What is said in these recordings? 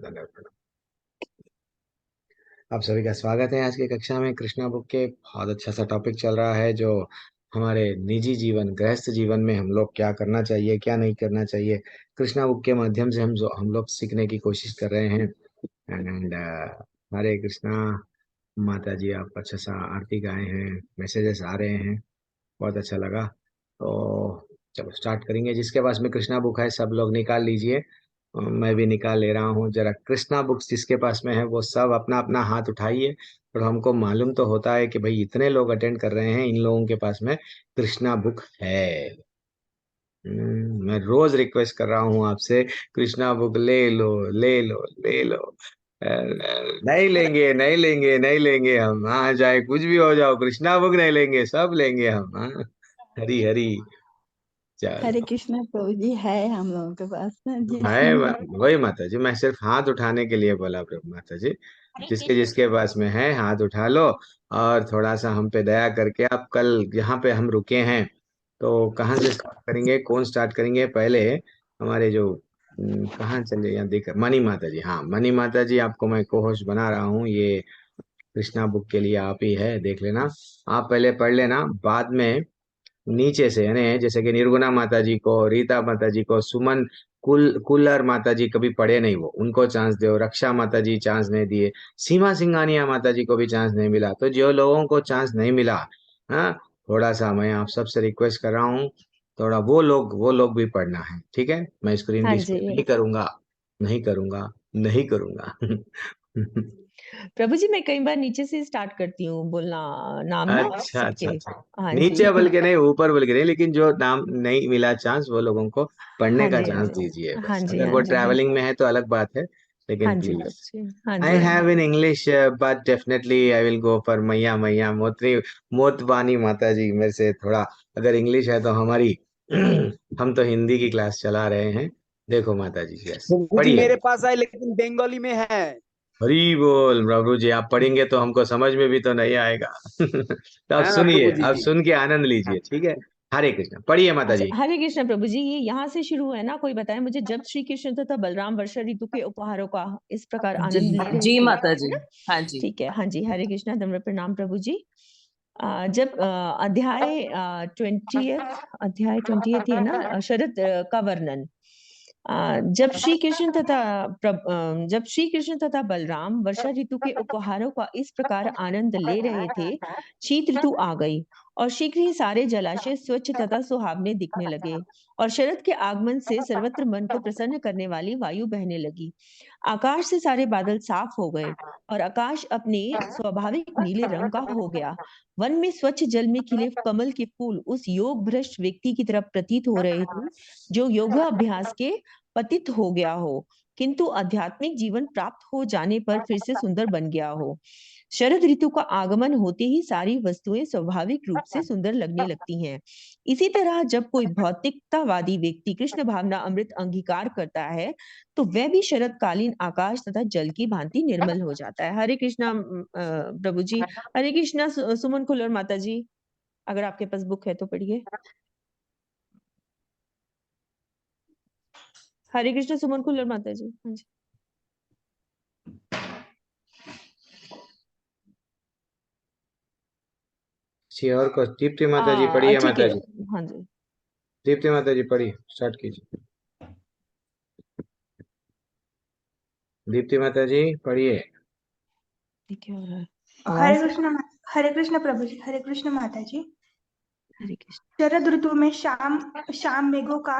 धन्यवाद। आप सभी का स्वागत है आज की कक्षा में। कृष्णा बुक के बहुत अच्छा सा टॉपिक चल रहा है, जो हमारे निजी जीवन, गृहस्थ जीवन में हम लोग क्या करना चाहिए, क्या नहीं करना चाहिए। कृष्णा बुक के माध्यम से हम लोग सीखने की कोशिश कर रहे हैं। एंड हरे कृष्णा। माता जी आप अच्छा सा आरती गाए हैं, मैसेजेस आ रहे हैं, बहुत अच्छा लगा। तो चलो स्टार्ट करेंगे। जिसके पास में कृष्णा बुक है सब लोग निकाल लीजिए। मैं भी निकाल ले रहा हूँ। जरा कृष्णा बुक्स जिसके पास में है वो सब अपना अपना हाथ उठाइए। और हमको मालूम तो होता है कि भाई इतने लोग अटेंड कर रहे हैं, इन लोगों के पास में कृष्णा बुक है। मैं रोज रिक्वेस्ट कर रहा हूँ आपसे, कृष्णा बुक ले लो, ले लो, ले लो। नहीं लेंगे, नहीं लेंगे, नहीं लेंगे हम। हाँ, चाहे कुछ भी हो जाओ, कृष्णा बुक नहीं लेंगे, सब लेंगे हम। हाँ, हरी हरी। हरे चलो कृष्णा प्रभु जी, है हम लोगों के पास ना जी। है वही माता जी, मैं सिर्फ हाथ उठाने के लिए बोला प्रभु माता जी। जिसके जिसके पास में है हाथ उठा लो। और थोड़ा सा हम पे दया करके, आप कल यहाँ पे हम रुके हैं, तो कहाँ से स्टार्ट करेंगे, कौन स्टार्ट करेंगे पहले। हमारे जो कहाँ चले, यहाँ देख मनी माता जी। हाँ मनी माता जी, आपको मैं को होस्ट बना रहा हूँ। ये कृष्णा बुक के लिए आप ही है, देख लेना। आप पहले पढ़ लेना, बाद में नीचे से, यानी जैसे कि निर्गुणा माता जी को, रीता माता जी को, सुमन कुल्लर माता जी कभी पढ़े नहीं, वो उनको चांस दो। रक्षा माता जी चांस नहीं दिए। सीमा सिंघानिया माता जी को भी चांस नहीं मिला। तो जो लोगों को चांस नहीं मिला, हाँ, थोड़ा सा मैं आप सबसे रिक्वेस्ट कर रहा हूँ, थोड़ा वो लोग भी पढ़ना है, ठीक है। मैं स्क्रीन हाँ डिस्प्ले जी नहीं करूंगा, नहीं करूंगा, नहीं करूंगा। प्रभु जी, मैं कई बार नीचे से स्टार्ट करती हूँ बोलना नाम ना अच्छा सबके। अच्छा अच्छा। हाँ जी नीचे बोल के नहीं, ऊपर बोल के नहीं, लेकिन जो नाम नहीं मिला चांस, वो लोगों को पढ़ने हाँ का जी हाँ चांस जी दीजिए हाँ बस। जी अगर हाँ वो जी हाँ जी ट्रैवलिंग में है तो अलग बात है, हाँ लेकिन जी प्लीज। प्रभु जी हाँ आई जी हाँ जी। Have in English, but definitely I will go for मैया मैया मोत्री मोतवानी माता जी। मेरे से थोड़ा, अगर इंग्लिश है तो हमारी हम तो हिंदी की क्लास चला रहे हैं। देखो माता जी, यस प्रभु जी पढ़िए। मेरे पास है लेकिन बंगाली में है। हरी बोल प्रभु जी, आप पढ़ेंगे तो हमको समझ में भी तो नहीं आएगा। तो आप है ना सुनिए, प्रभु जी आप जी। सुन के आनंद लीजिए, ठीक है। हरे कृष्ण, पढ़िए माता अच्छा, जी। हरे कृष्ण प्रभु जी, ये यहाँ से शुरू है ना? कोई बताए मुझे, जब श्री कृष्ण तथा बलराम वर्षा ऋतु के उपहारों का इस प्रकार आनंद ले रहे जी थे, माता है जी। ना? हाँ जी। ठीक है, हाँ जी, हरे कृष्णा, दंड प्रणाम प्रभु जी। जब अध्याय 20th ही है ना, शरद का वर्णन। जब श्री कृष्ण तथा बलराम वर्षा ऋतु के उपहारों का इस प्रकार आनंद ले रहे थे, शीत ऋतु आ गई और शीघ्र ही सारे जलाशय स्वच्छ तथा सुहावने दिखने लगे और शरद के आगमन से सर्वत्र मन को प्रसन्न करने वाली वायु बहने लगी। आकाश से सारे बादल साफ हो गए और आकाश अपने स्वाभाविक नीले रंग का हो गया। वन में स्वच्छ जल में खिले कमल के फूल उस योग भ्रष्ट व्यक्ति की तरफ प्रतीत हो रहे थे, जो योगाभ्यास के पतित हो गया हो, किंतु आध्यात्मिक जीवन प्राप्त हो जाने पर फिर से सुंदर बन गया हो। शरद ऋतु का आगमन होते ही सारी वस्तुएं स्वाभाविक रूप से सुंदर लगने लगती हैं। इसी तरह जब कोई भौतिकतावादी व्यक्ति कृष्ण भावना अमृत अंगीकार करता है, तो वह भी शरदकालीन आकाश तथा जल की भांति निर्मल हो जाता है। हरे कृष्णा प्रभु जी। हरे कृष्णा सुमन खुल्लर माता जी, अगर आपके पास बुक है तो पढ़िए। हरे कृष्ण सुमन खुल्लर माता जी, हाँ जी। किसी और को, दीप्ति माता जी पढ़िए ठीक माता है, जी। हाँ जी। दीप्ति माता जी पढ़िए, स्टार्ट कीजिए। दीप्ति माता जी पढ़िए। ठीक है, हो रहा है हरे आवाज। कृष्ण। हरे कृष्ण प्रभु जी। हरे कृष्ण माता जी। हरे कृष्ण। शरद ऋतु में शाम शाम मेघों का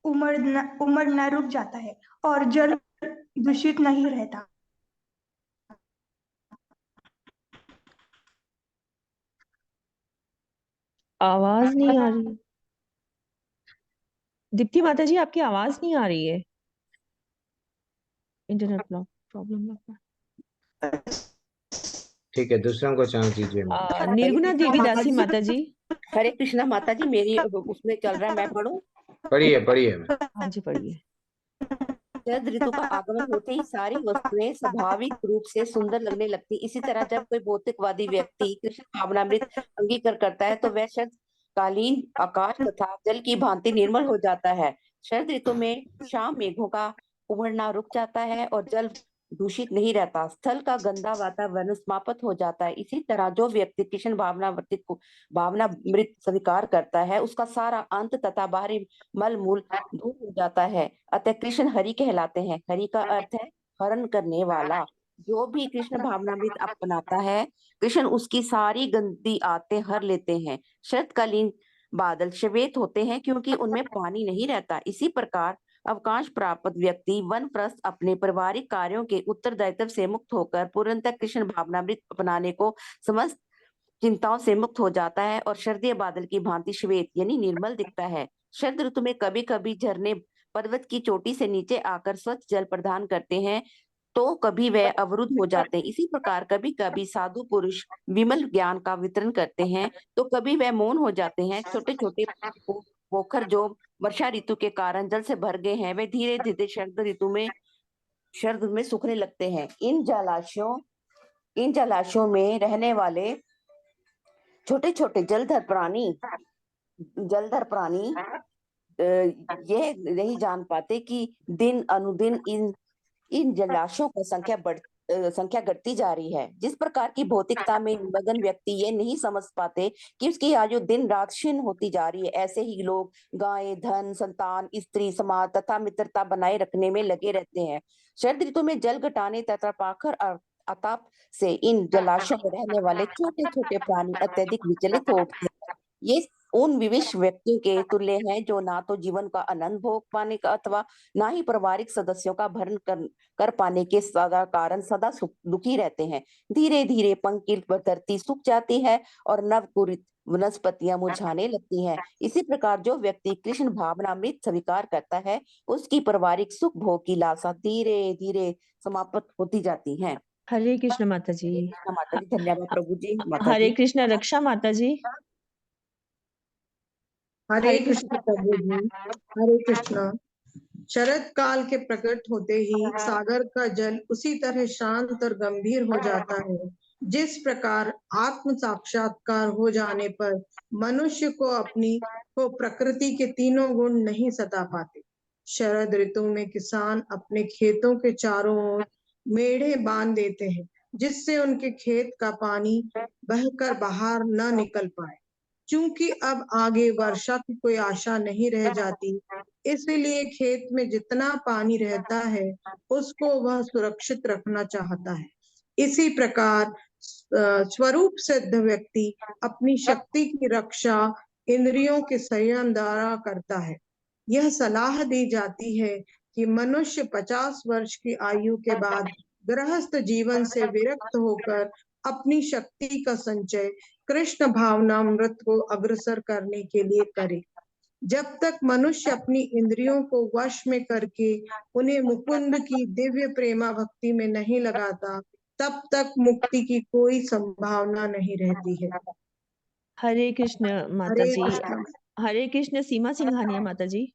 उमड़ना रुक जाता है और जल दूषित नहीं रहता। आवाज नहीं आ रही है दीप्ति माता जी, आपकी आवाज नहीं आ रही है। इंटरनेट प्रॉब्लम लगता है। ठीक है, दूसरों को चांस दीजिए माता। निर्गुणा देवी दासी माता जी। हरे कृष्णा माता जी, मेरी उसमें चल रहा है, मैं पढ़ूं? पढ़िए पढ़िए। हाँ जी, पढ़िए। शरद ऋतु का आगमन होते ही सारी वस्तुएं स्वाभाविक रूप से सुंदर लगने लगती। इसी तरह जब कोई भौतिकवादी व्यक्ति कृष्ण भावनामृत अंगीकार करता है, तो वह शरदकालीन आकाश तथा जल की भांति निर्मल हो जाता है। शरद ऋतु में शाम मेघों का उमड़ना रुक जाता है और जल दूषित नहीं रहता, स्थल का गंदा वातावरण समाप्त हो जाता है। इसी तरह जो व्यक्ति कृष्ण भावनामृत स्वीकार करता है, उसका सारा अंत तथा बाहरी मल मूल दूर हो जाता है। अतः कृष्ण हरि कहलाते हैं। हरि का अर्थ है हरण करने वाला। जो भी कृष्ण भावनामृत अपनाता है, कृष्ण उसकी सारी गंदी आदतें हर लेते हैं। शरतकालीन बादल श्वेत होते हैं क्योंकि उनमें पानी नहीं रहता। इसी प्रकार अवकाश प्राप्त व्यक्ति वनप्रस्थ अपने पारिवारिक कार्यों के उत्तरदायित्व से मुक्त होकर पूर्णतः कृष्ण भावनामृत अपनाने को समस्त चिंताओं से मुक्त हो जाता है और शरदीय बादल की भांति श्वेत यानी निर्मल दिखता है। शरद ऋतु में कभी कभी झरने पर्वत की चोटी से नीचे आकर स्वच्छ जल प्रदान करते हैं, तो कभी वह अवरुद्ध हो जाते हैं। इसी प्रकार कभी कभी साधु पुरुष विमल ज्ञान का वितरण करते हैं, तो कभी वह मौन हो जाते हैं। छोटे छोटे पोखर जो वर्षा ऋतु के कारण जल से भर गए हैं, वे धीरे धीरे शरद में सूखने लगते हैं। इन जलाशयों में रहने वाले छोटे छोटे जलधर प्राणी यह नहीं जान पाते कि दिन अनुदिन इन जलाशयों की संख्या घटती जा रही है। जिस प्रकार की भौतिकता में मगन व्यक्ति ये नहीं समझ पाते कि उसकी आयु दिन रात क्षीण होती जा रही है, ऐसे ही लोग गाय, धन, संतान, स्त्री, समाज तथा मित्रता बनाए रखने में लगे रहते हैं। शरद ऋतु में जल घटाने तथा पाखर और अताप से इन जलाशयों में रहने वाले छोटे छोटे प्राणी अत्यधिक विचलित हो उठते हैं। ये उन विविध व्यक्तियों के तुल्य हैं जो ना तो जीवन का आनंद भोग पाने का अथवा ना ही पारिवारिक सदस्यों का भरण कर पाने के कारण सदा दुखी रहते हैं। धीरे धीरे पंकिल धरती सूख जाती है और नवकुरित वनस्पतियां मुरझाने लगती हैं। इसी प्रकार जो व्यक्ति कृष्ण भावनामृत स्वीकार करता है, उसकी पारिवारिक सुख भोग की लालसा धीरे धीरे समाप्त होती जाती है। हरे कृष्ण माता जी। हरे कृष्ण माता जी। धन्यवाद प्रभु जी। माता हरे जी। कृष्ण रक्षा माता जी। हरे कृष्ण प्रभु जी। हरे कृष्ण। शरद काल के प्रकट होते ही सागर का जल उसी तरह शांत और गंभीर हो जाता है, जिस प्रकार आत्म साक्षात्कार हो जाने पर मनुष्य को प्रकृति के तीनों गुण नहीं सता पाते। शरद ऋतु में किसान अपने खेतों के चारों ओर मेढ़े बांध देते हैं, जिससे उनके खेत का पानी बहकर बाहर न निकल पाए। चूंकि अब आगे वर्षा की कोई आशा नहीं रह जाती, इसलिए खेत में जितना पानी रहता है उसको वह सुरक्षित रखना चाहता है। इसी प्रकार स्वरूप सिद्ध व्यक्ति अपनी शक्ति की रक्षा इंद्रियों के संयम द्वारा करता है। यह सलाह दी जाती है कि मनुष्य 50 वर्ष की आयु के बाद गृहस्थ जीवन से विरक्त होकर अपनी शक्ति का संचय कृष्ण भावनामृत को अग्रसर करने के लिए करे। जब तक मनुष्य अपनी इंद्रियों को वश में करके उन्हें मुकुंद की दिव्य प्रेमा भक्ति में नहीं लगाता, तब तक मुक्ति की कोई संभावना नहीं रहती है। हरे कृष्ण माता हरे जी। कृष्ण। हरे कृष्ण सीमा सिंघानिया माता जी।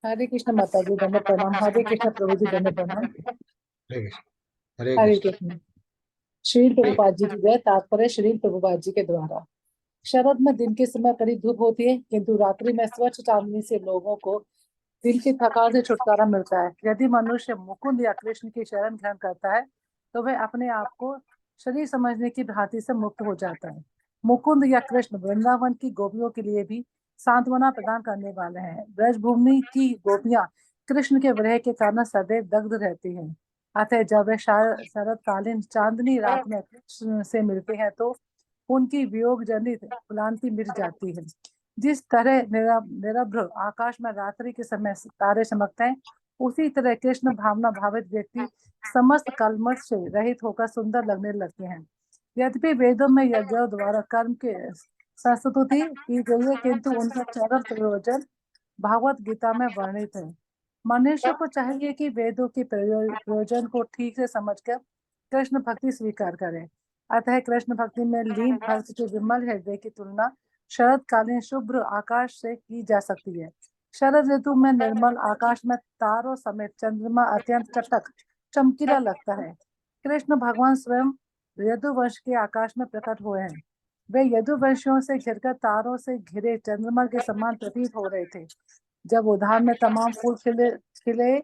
हरे कृष्ण माता जी, धन्य प्रणाम। हरे कृष्ण प्रभु जी, धन्य प्रणाम। हरे कृष्ण। हरे हरे कृष्ण। कृष्ण। श्री प्रभुपाद जी की जय। तात्पर्य श्री प्रभुपाद जी के द्वारा। शरद में दिन के समय कड़ी धूप होती है, किंतु रात्रि में स्वच्छ चांदनी से लोगों को दिन की थकान से छुटकारा मिलता है। यदि मनुष्य मुकुंद या कृष्ण की शरण ग्रहण करता है, तो वह अपने आप को शरीर समझने की भ्रांति से मुक्त हो जाता है। मुकुंद या कृष्ण वृंदावन की गोपियों के लिए भी सांत्वना प्रदान करने वाले हैं। ब्रजभूमि की गोपियां कृष्ण के विरह के कारण सदैव दग्ध रहती हैं। अतः जब वे शरदकालीन चांदनी रात में कृष्ण से मिलते हैं, तो उनकी वियोग जनित क्लांति मिट जाती है। जिस तरह निरभ्र आकाश में रात्रि के समय तारे चमकते हैं, उसी तरह कृष्ण भावना भावित व्यक्ति समस्त कलमश से रहित होकर सुंदर लगने लगते हैं। यद्यपि वेदों में यज्ञों द्वारा कर्म के संस्तुति की गई है, किंतु उनका चरम प्रयोजन भागवत गीता में वर्णित है। मनुष्य को चाहिए कि वेदों के प्रयोजन को ठीक से समझकर कृष्ण भक्ति स्वीकार करें। अतः कृष्ण भक्ति में लीन भक्त के विमल हृदय की तुलना शरदकालीन शुभ्र आकाश से की जा सकती है। शरद ऋतु में निर्मल आकाश में तारों समेत चंद्रमा अत्यंत चमकीला लगता है। कृष्ण भगवान स्वयं यदुवंश के आकाश में प्रकट हुए हैं। वे यदुवंशियों से घिरकर तारों से घिरे चंद्रमा के समान प्रतीत हो रहे थे। जब उद्यान में तमाम फूल खिले खिले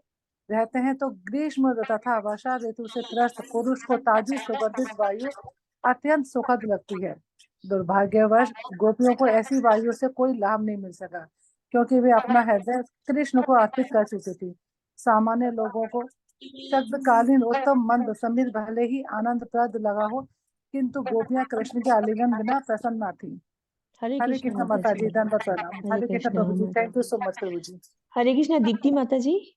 रहते हैं तो ग्रीष्म तथा वर्षा ऋतु से त्रस्त पुरुष को ताजी सुगंधित वायु अत्यंत सुखद लगती है। दुर्भाग्यवश गोपियों को ऐसी वायु से कोई लाभ नहीं मिल सका, क्योंकि वे अपना हृदय कृष्ण को अर्पित कर चुकी थी। सामान्य लोगों को शब्दकालीन उत्तम मंद संगीत भले ही आनंदप्रद लगा हो, किंतु गोपियां कृष्ण के आलिंगन बिना प्रसन्न न थी। हरे हरे कृष्ण कृष्ण माता माता जी। जी, दंडवत प्रणाम। हरे हरे कृष्ण कृष्ण प्रभु जी, माता थैंक यू सो मच प्रभु जी। हरे कृष्ण दीप्ति माता जी।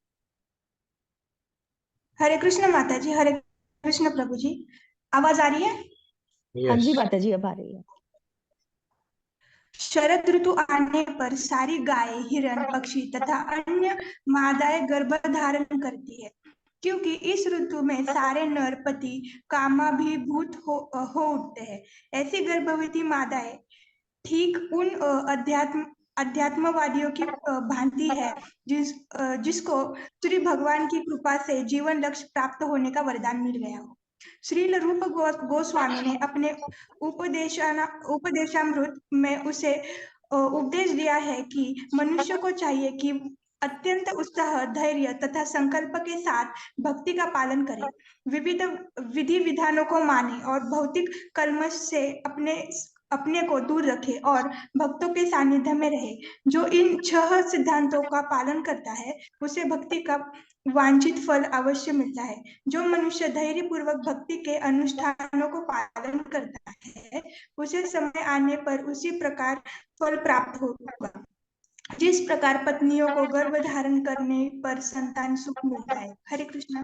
हरे कृष्ण माता जी, हरे कृष्ण प्रभु जी। आवाज आ रही है? हाँ जी यस। माता जी, अब आ रही है। शरद ऋतु आने पर सारी गाय, हिरण, पक्षी तथा अन्य मादाएं गर्भधारण करती है, क्योंकि इस ऋतु में सारे नर पति कामाभिभूत हो उठते हैं। ऐसी गर्भवती मादाएं ठीक उन अध्यात्मवादियों की भांति है जिसको श्री भगवान की कृपा से जीवन लक्ष्य प्राप्त होने का वरदान मिल गया हो। श्रील रूप गोस्वामी ने अपने उपदेशामृत में उसे उपदेश दिया है कि मनुष्य को चाहिए कि अत्यंत उत्साह, धैर्य तथा संकल्प के साथ भक्ति का पालन करे, विविध विधि विधानों को माने और भौतिक कलमश से अपने को दूर रखे और भक्तों के सानिध्य में रहे। जो इन 6 सिद्धांतों का पालन करता है उसे भक्ति का वांछित फल अवश्य मिलता है। जो मनुष्य धैर्य पूर्वक भक्ति के अनुष्ठानों को पालन करता है उसे समय आने पर उसी प्रकार फल प्राप्त होगा, जिस प्रकार पत्नियों को गर्भ धारण करने पर संतान सुख मिलता है। हरे कृष्ण।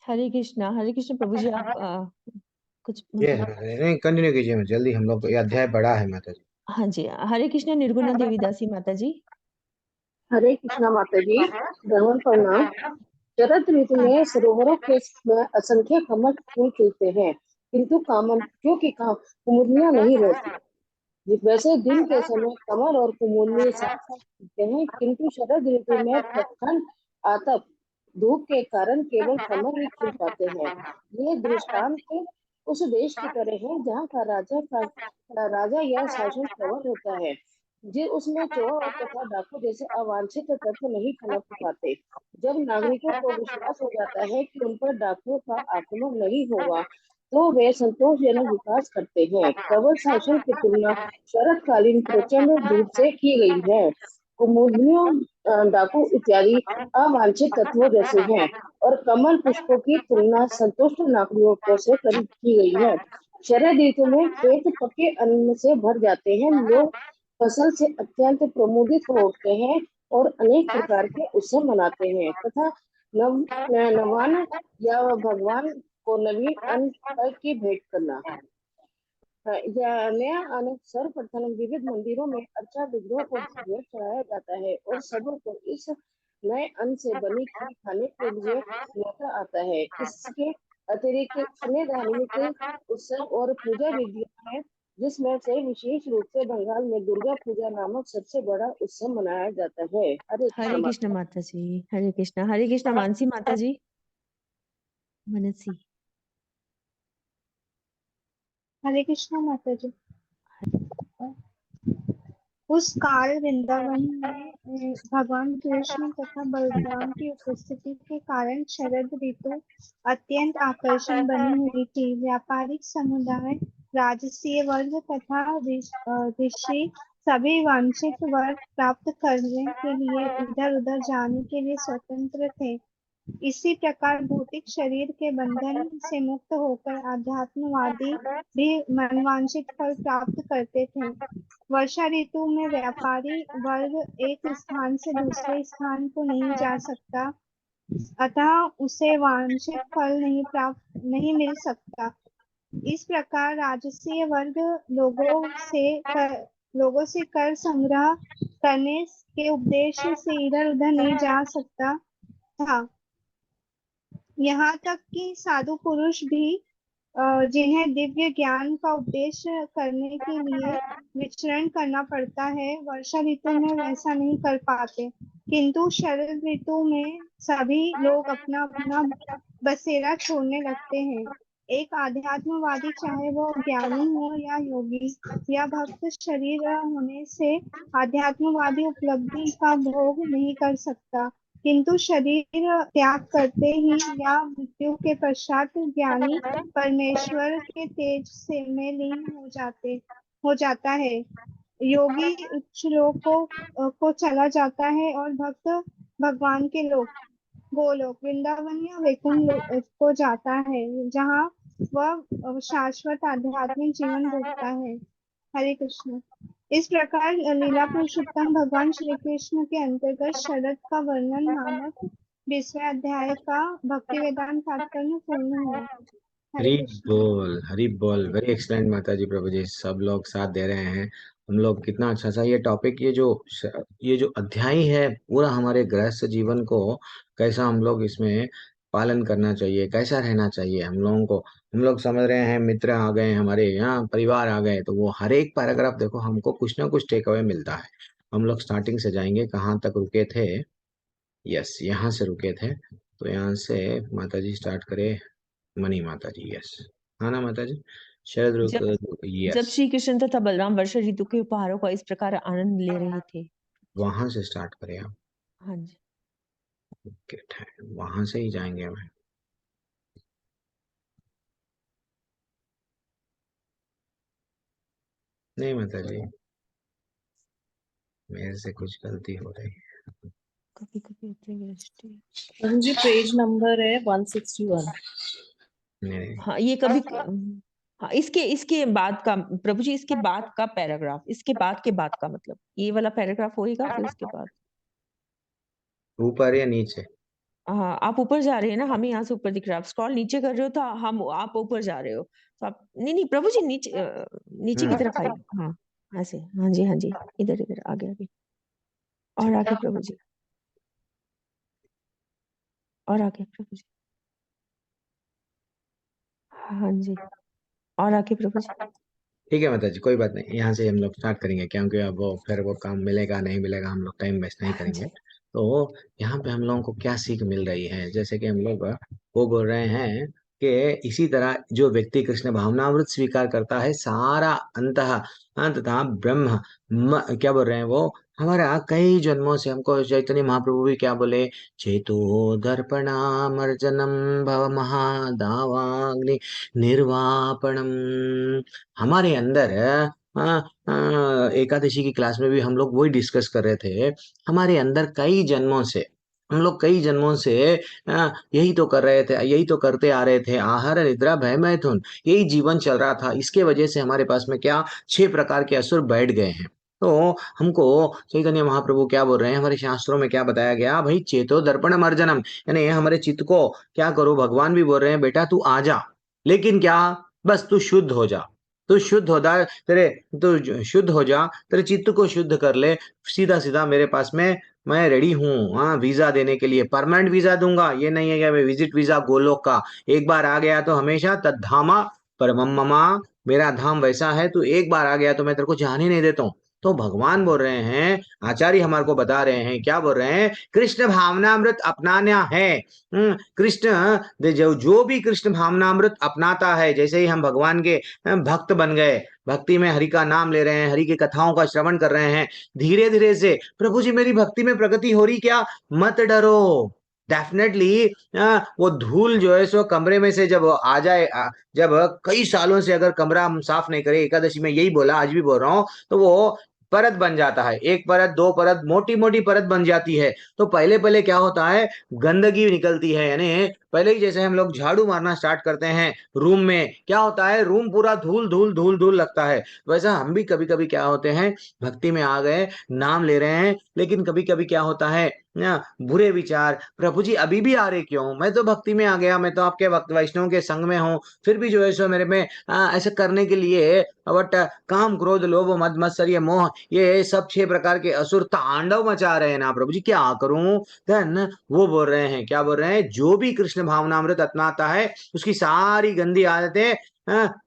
हरे कृष्ण प्रभु जी। आप कुछ ये मतलब नहीं, कंटिन्यू कीजिए, जल्दी, हम लोग ये अध्याय बड़ा है माता जी। हाँ जी। हरे कृष्ण निर्गुणा देवीदासी माता जी। हरे कृष्णा माता जी, भगवान प्रणाम। शरद ऋतु में सरोवरों के में असंख्य कमल फूल खिलते हैं, किंतु कुमुदिनियां नहीं रहती। वैसे दिन के समय कमल और कुमुदिनी साथ साथ खिलते हैं, किंतु शरद ऋतु में प्रखर आतप धूप के कारण केवल कमल ही खिल पाते हैं। ये दृष्टांत उस देश की तरह है जहाँ का राजा या शासन प्रबल होता है, जो उसमें चोर तथा डाकू जैसे अवांछित तत्व नहीं पनप पाते। जब नागरिकों को विश्वास हो जाता है कि उन पर डाकुओं का आक्रमण नहीं होगा, तो वे संतोषजनक विकास करते हैं। प्रबल शासन की तुलना शरतकालीन प्रचंड धूप से की गई है। कुमुदिनियों, डाकू इत्यादि अवांछित तत्वों जैसे हैं, और कमल पुष्पों की तुलना संतुष्ट नागरिकों से की गई है। शरद ऋतु में खेत पके अन्न से भर जाते हैं, लोग फसल से अत्यंत प्रमोदित हो उठते हैं और अनेक प्रकार के उत्सव मनाते हैं तथा नवान या भगवान को नवीन अन्न की भेंट करना। नया अन्न सर्वप्रथम विविध मंदिरों में अर्चा विग्रहों को भेंट चढ़ाया जाता है और सबों को इस नए अन्न से बनी खीर खाने के लिए न्योता आता है। इसके अतिरिक्त अन्य धार्मिक उत्सव और पूजा विधियां हैं, जिसमें से विशेष रूप से बंगाल में दुर्गा पूजा नामक सबसे बड़ा उत्सव मनाया जाता है। हरे हरे कृष्ण माता जी। हरे कृष्ण मानसी माता जी। मनसी। हरे कृष्णा माता जी। उस काल वृंदावन में भगवान कृष्ण तथा बलराम की उपस्थिति के कारण शरद ऋतु अत्यंत आकर्षण बनी हुई थी। व्यापारिक समुदाय, राजसीय वर्ग तथा ऋषि सभी वांछित वर प्राप्त करने के लिए इधर उधर जाने के लिए स्वतंत्र थे। इसी प्रकार भौतिक शरीर के बंधन से मुक्त होकर आध्यात्मवादी भी मनवांछित फल प्राप्त करते थे। वर्षा ऋतु में व्यापारी वर्ग एक स्थान से दूसरे स्थान को नहीं जा सकता, अतः उसे वांछित फल नहीं मिल सकता। इस प्रकार राजसीय वर्ग लोगों से कर संग्रह करने के उद्देश्य से इधर उधर नहीं जा सकता था। यहाँ तक कि साधु पुरुष भी जिन्हें दिव्य ज्ञान का उपदेश करने के लिए विचरण करना पड़ता है, वर्षा ऋतु में वैसा नहीं कर पाते। किंतु शरद ऋतु में सभी लोग अपना अपना बसेरा छोड़ने लगते हैं। एक आध्यात्मवादी, चाहे वो ज्ञानी हो या योगी या भक्त, शरीर होने से आध्यात्मवादी उपलब्धि का भोग नहीं कर सकता, किंतु शरीर त्याग करते ही या मृत्यु के पश्चात ज्ञानी परमेश्वर के तेज से में लीन हो जाता है। योगी उच्च लोक को चला जाता है और भक्त भगवान के लोक, गोलोक, वृंदावन या वैकुंठ को जाता है, जहाँ वह शाश्वत आध्यात्मिक जीवन भोगता है। हरे कृष्ण। इस प्रकार लीला पुरुषोत्तम भगवान श्री कृष्ण के अंतर्गत शरद का वर्णन नामक 20वें अध्याय का भक्ति वेदांत तात्पर्य पूर्ण हुआ। हरे हरी कृष्ण। हरी बोल, वेरी एक्सलेंट माता जी, प्रभु जी, सब लोग साथ दे रहे हैं। हम लोग कितना अच्छा सा ये टॉपिक, ये जो अध्याय है पूरा हमारे गृहस्थ जीवन को कैसा हम लोग इसमें पालन करना चाहिए, कैसा रहना चाहिए हम लोगों को। हम लोग समझ रहे हैं मित्र आ गए हमारे यहाँ, परिवार आ गए, तो वो हर एक पैराग्राफ देखो हमको कुछ ना कुछ टेक अवे मिलता है। हम लोग स्टार्टिंग से जाएंगे, कहाँ तक रुके थे। यस, यहाँ से रुके थे, तो यहाँ से माता जी स्टार्ट करे। मनी माता जी, यस, हाँ ना माता जी, शरद जब ऋतु, जब यस, श्री कृष्ण तथा बलराम वर्षा ऋतु के उपहारों का इस प्रकार आनंद ले रहे थे। वहां से स्टार्ट करें आप। हाँ जी। वहां से ही जाएंगे हमें। नहीं माता जी, मेरे से कुछ गलती हो रही है। कभी कभी उतरेंगे दृष्टि। प्रभु जी पेज नंबर है 161। नहीं, हाँ, ये कभी हाँ, इसके बाद का प्रभु जी, इसके बाद का पैराग्राफ, इसके बाद के बाद का मतलब ये वाला पैराग्राफ होएगा, फिर उसके बाद। ऊपर या नीचे? हाँ, आप ऊपर जा रहे हैं ना, हमें यहाँ से ऊपर दिख रहा है। आप स्क्रॉल नीचे कर रहे हो तो हम आप ऊपर जा रहे हो, तो आप नहीं प्रभु जी, नीचे की तरफ आइए। हाँ, ऐसे, हाँ जी, हाँ जी, इधर इधर, आगे आगे, और आगे प्रभु जी, और आगे प्रभु जी, हाँ जी, और आगे प्रभु जी। ठीक है माता जी, कोई बात नहीं, यहाँ से हम लोग स्टार्ट करेंगे, क्योंकि अब वो फिर वो काम मिलेगा नहीं मिलेगा, हम लोग टाइम वेस्ट नहीं हाँ करेंगे। जी। तो यहाँ पे हम लोगों को क्या सीख मिल रही है, जैसे कि हम लोग वो बोल रहे हैं कि इसी तरह जो व्यक्ति कृष्ण भावनामृत स्वीकार करता है, सारा अंततः ब्रह्म क्या बोल रहे हैं वो, हमारा कई जन्मों से, हमको चैतन्य महाप्रभु भी क्या बोले, चेतो दर्पणामर्जनम भव महादावाग्नि निर्वापणम। हमारे अंदर एकादशी की क्लास में भी हम लोग वही डिस्कस कर रहे थे। हमारे अंदर कई जन्मों से, हम लोग कई जन्मों से यही तो कर रहे थे, यही तो करते आ रहे थे, आहार निद्रा भय मैथुन, यही जीवन चल रहा था। इसके वजह से हमारे पास में क्या 6 प्रकार के असुर बैठ गए हैं। तो हमको चैतन्य महाप्रभु क्या बोल रहे हैं, हमारे शास्त्रों में क्या बताया गया भाई, चेतो दर्पण मर्जनम, यानी हमारे चित्त को क्या करो, भगवान भी बोल रहे हैं बेटा तू आ जा, लेकिन क्या, बस तू शुद्ध हो जा, तू शुद्ध हो जा, तू शुद्ध हो जा, तेरे चित्त को शुद्ध कर ले, सीधा सीधा मेरे पास में मैं रेडी हूँ, हाँ, वीजा देने के लिए, परमानेंट वीजा दूंगा। ये नहीं है कि मैं विजिट वीजा गोलोक का, एक बार आ गया तो हमेशा, तद्धामा परमम ममा, मेरा धाम वैसा है, तू एक बार आ गया तो मैं तेरे को जाने नहीं देता हूँ। तो भगवान बोल रहे हैं, आचार्य हमारे को बता रहे हैं, क्या बोल रहे हैं, कृष्ण भावनामृत अपनाना है। कृष्ण जो भी कृष्ण भावनामृत अपनाता है, जैसे ही हम भगवान के भक्त बन गए, भक्ति में हरि का नाम ले रहे हैं, हरि की कथाओं का श्रवण कर रहे हैं, धीरे धीरे से प्रभु जी मेरी भक्ति में प्रगति हो रही क्या, मत डरो। डेफिनेटली वो धूल जो है सो कमरे में से जब आ जाए, जब कई सालों से अगर कमरा हम साफ नहीं करे, एकादशी में यही बोला, आज भी बोल रहा हूँ, तो वो परत बन जाता है, एक परत, दो परत, मोटी मोटी परत बन जाती है। तो पहले पहले क्या होता है, गंदगी निकलती है, यानी पहले ही जैसे हम लोग झाड़ू मारना स्टार्ट करते हैं रूम में, क्या होता है, रूम पूरा धूल धूल धूल धूल लगता है। वैसा हम भी कभी कभी क्या होते हैं, भक्ति में आ गए, नाम ले रहे हैं, लेकिन कभी कभी क्या होता है ना, बुरे विचार, प्रभु जी अभी भी आ रहे क्यों, मैं तो भक्ति में आ गया, मैं तो आपके भक्त वैष्णव के संग में हूँ, फिर भी जो है सो मेरे में ऐसा करने के लिए, बट काम क्रोध लोभ मद मत्सर्य मोह, ये सब 6 प्रकार के असुर तांडव मचा रहे हैं ना, प्रभु जी क्या करूं। देन वो बोल रहे हैं, क्या बोल रहे हैं, जो भी कृष्ण भावनामृत अपनाता है, उसकी सारी गंदी आदतें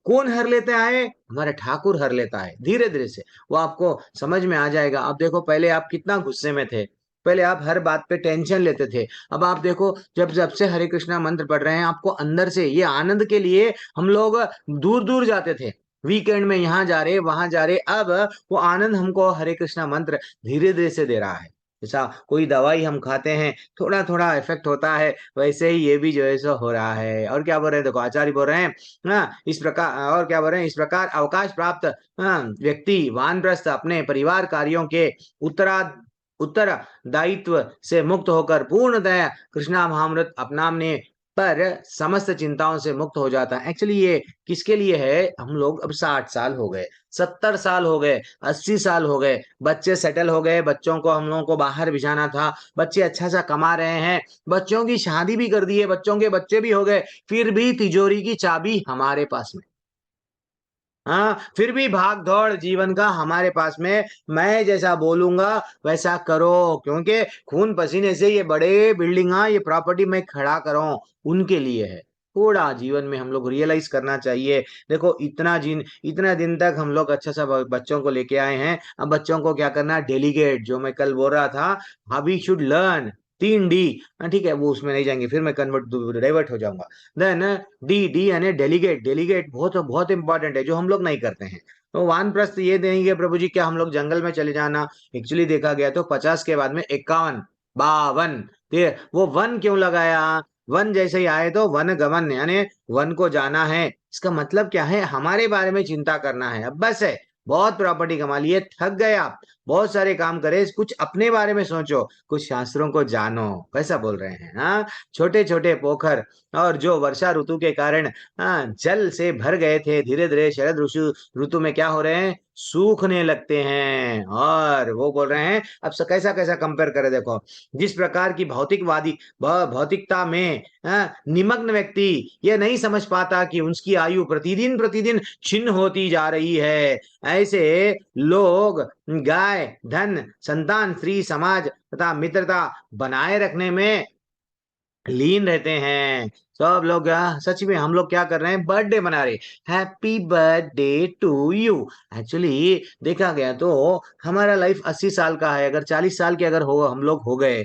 कौन हर लेते आए, हमारे ठाकुर हर लेता है। धीरे धीरे से वो आपको समझ में आ जाएगा। अब देखो, पहले आप कितना गुस्से में थे, पहले आप हर बात पे टेंशन लेते थे, अब आप देखो जब जब से हरे कृष्णा मंत्र पढ़ रहे हैं आपको अंदर से ये आनंद के लिए हम लोग दूर दूर जाते थे, वीकेंड में यहाँ जा रहे वहां जा रहे, अब वो आनंद हमको हरे कृष्णा मंत्र धीरे धीरे से दे रहा है। जैसा कोई दवाई हम खाते हैं थोड़ा थोड़ा इफेक्ट होता है, वैसे ही ये भी जो है सो हो रहा है। और क्या बोल रहे हैं, देखो आचार्य बोल रहे हैं, हाँ इस प्रकार, और क्या बोल रहे हैं, इस प्रकार अवकाश प्राप्त व्यक्ति वानप्रस्थ अपने परिवार कार्यों के उत्तरदायित्व से मुक्त होकर पूर्णतः कृष्णा महामृत अपनाने पर समस्त चिंताओं से मुक्त हो जाता है। एक्चुअली ये किसके लिए है, हम लोग अब 60 साल हो गए, 70 साल हो गए, 80 साल हो गए, बच्चे सेटल हो गए, बच्चों को हम लोगों को बाहर भिजाना था, बच्चे अच्छा सा कमा रहे हैं, बच्चों की शादी भी कर दी है, बच्चों के बच्चे भी हो गए, फिर भी तिजोरी की चाबी हमारे पास में। हाँ, फिर भी भाग दौड़ जीवन का हमारे पास में, मैं जैसा बोलूंगा वैसा करो, क्योंकि खून पसीने से ये बड़े बिल्डिंग, ये प्रॉपर्टी मैं खड़ा करूं उनके लिए है। थोड़ा जीवन में हम लोग रियलाइज करना चाहिए। देखो इतना दिन तक हम लोग अच्छा सा बच्चों को लेके आए हैं, अब बच्चों को क्या करना, डेलीगेट, जो मैं कल बोल रहा था, how we should learn 3D। ठीक है, वो उसमें नहीं जाएंगे, फिर मैं डाइवर्ट हो जाऊंगा। देन डी डी यानी डेलीगेट, डेलीगेट बहुत बहुत इंपॉर्टेंट है, जो हम लोग नहीं करते हैं। तो वानप्रस्थ ये देंगे प्रभु जी, क्या हम लोग जंगल में चले जाना, एक्चुअली देखा गया तो 50 के बाद में 51 52, वो वन क्यों लगाया, वन जैसे ही आए तो वन गमन यानी वन को जाना है, इसका मतलब क्या है, हमारे बारे में चिंता करना है। अब बस है, बहुत प्रॉपर्टी कमा लिए, थक गए आप, बहुत सारे काम करे, कुछ अपने बारे में सोचो, कुछ शास्त्रों को जानो, कैसा बोल रहे हैं। हाँ, छोटे छोटे पोखर और जो वर्षा ऋतु के कारण जल से भर गए थे, धीरे धीरे शरद ऋतु में क्या हो रहे हैं, सूखने लगते हैं। और वो बोल रहे हैं, अब कैसा कैसा कंपेयर करे, देखो जिस प्रकार की भौतिकता में निमग्न व्यक्ति ये नहीं समझ पाता कि उसकी आयु प्रतिदिन प्रतिदिन छिन्न होती जा रही है, ऐसे लोग गाय, धन, संतान, स्त्री, समाज तथा मित्रता बनाए रखने में लीन रहते हैं। सब लोग सच में हम लोग क्या कर रहे हैं, बर्थडे मना रहे, happy birthday to you. Actually देखा गया तो हमारा लाइफ 80 साल का है, अगर 40 साल के अगर हो हम लोग हो गए,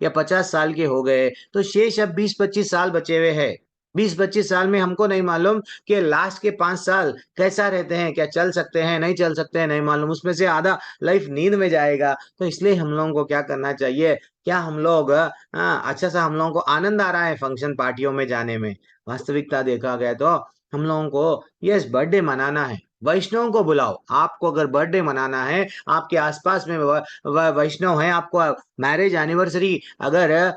या 50 साल के हो गए, तो शेष अब 20-25 साल बचे हुए हैं। 20-25 साल में हमको नहीं मालूम कि लास्ट के 5 साल कैसा रहते हैं, क्या चल सकते हैं नहीं चल सकते हैं नहीं मालूम, उसमें से आधा लाइफ नींद में जाएगा। तो इसलिए हम लोगों को क्या करना चाहिए, क्या हम लोग अच्छा सा, हम लोगों को आनंद आ रहा है फंक्शन पार्टियों में जाने में, वास्तविकता देखा गया तो हम लोगों को यस बर्थडे मनाना है, वैष्णव को बुलाओ। आपको अगर बर्थडे मनाना है, आपके आसपास में वैष्णव है, आपको मैरिज एनिवर्सरी अगर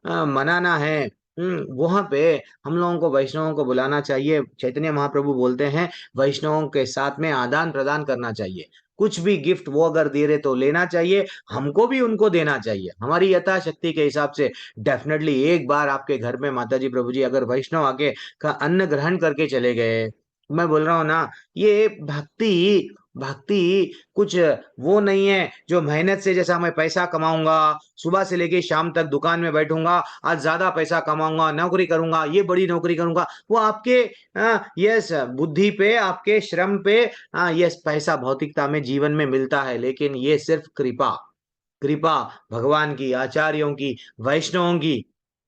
मनाना है, वहां पे हम लोगों को वैष्णवों को बुलाना चाहिए। चैतन्य महाप्रभु बोलते हैं वैष्णवों के साथ में आदान प्रदान करना चाहिए, कुछ भी गिफ्ट वो अगर दे रहे तो लेना चाहिए, हमको भी उनको देना चाहिए हमारी यथाशक्ति के हिसाब से। डेफिनेटली एक बार आपके घर में माता जी प्रभु जी अगर वैष्णव आके का अन्न ग्रहण करके चले गए, मैं बोल रहा हूँ ना, ये भक्ति भक्ति कुछ वो नहीं है जो मेहनत से, जैसा मैं पैसा कमाऊंगा, सुबह से लेके शाम तक दुकान में बैठूंगा, आज ज्यादा पैसा कमाऊंगा, नौकरी करूंगा, ये बड़ी नौकरी करूंगा, वो आपके यस बुद्धि पे, आपके श्रम पे, यस पैसा भौतिकता में जीवन में मिलता है, लेकिन ये सिर्फ कृपा, कृपा भगवान की, आचार्यों की, वैष्णवों की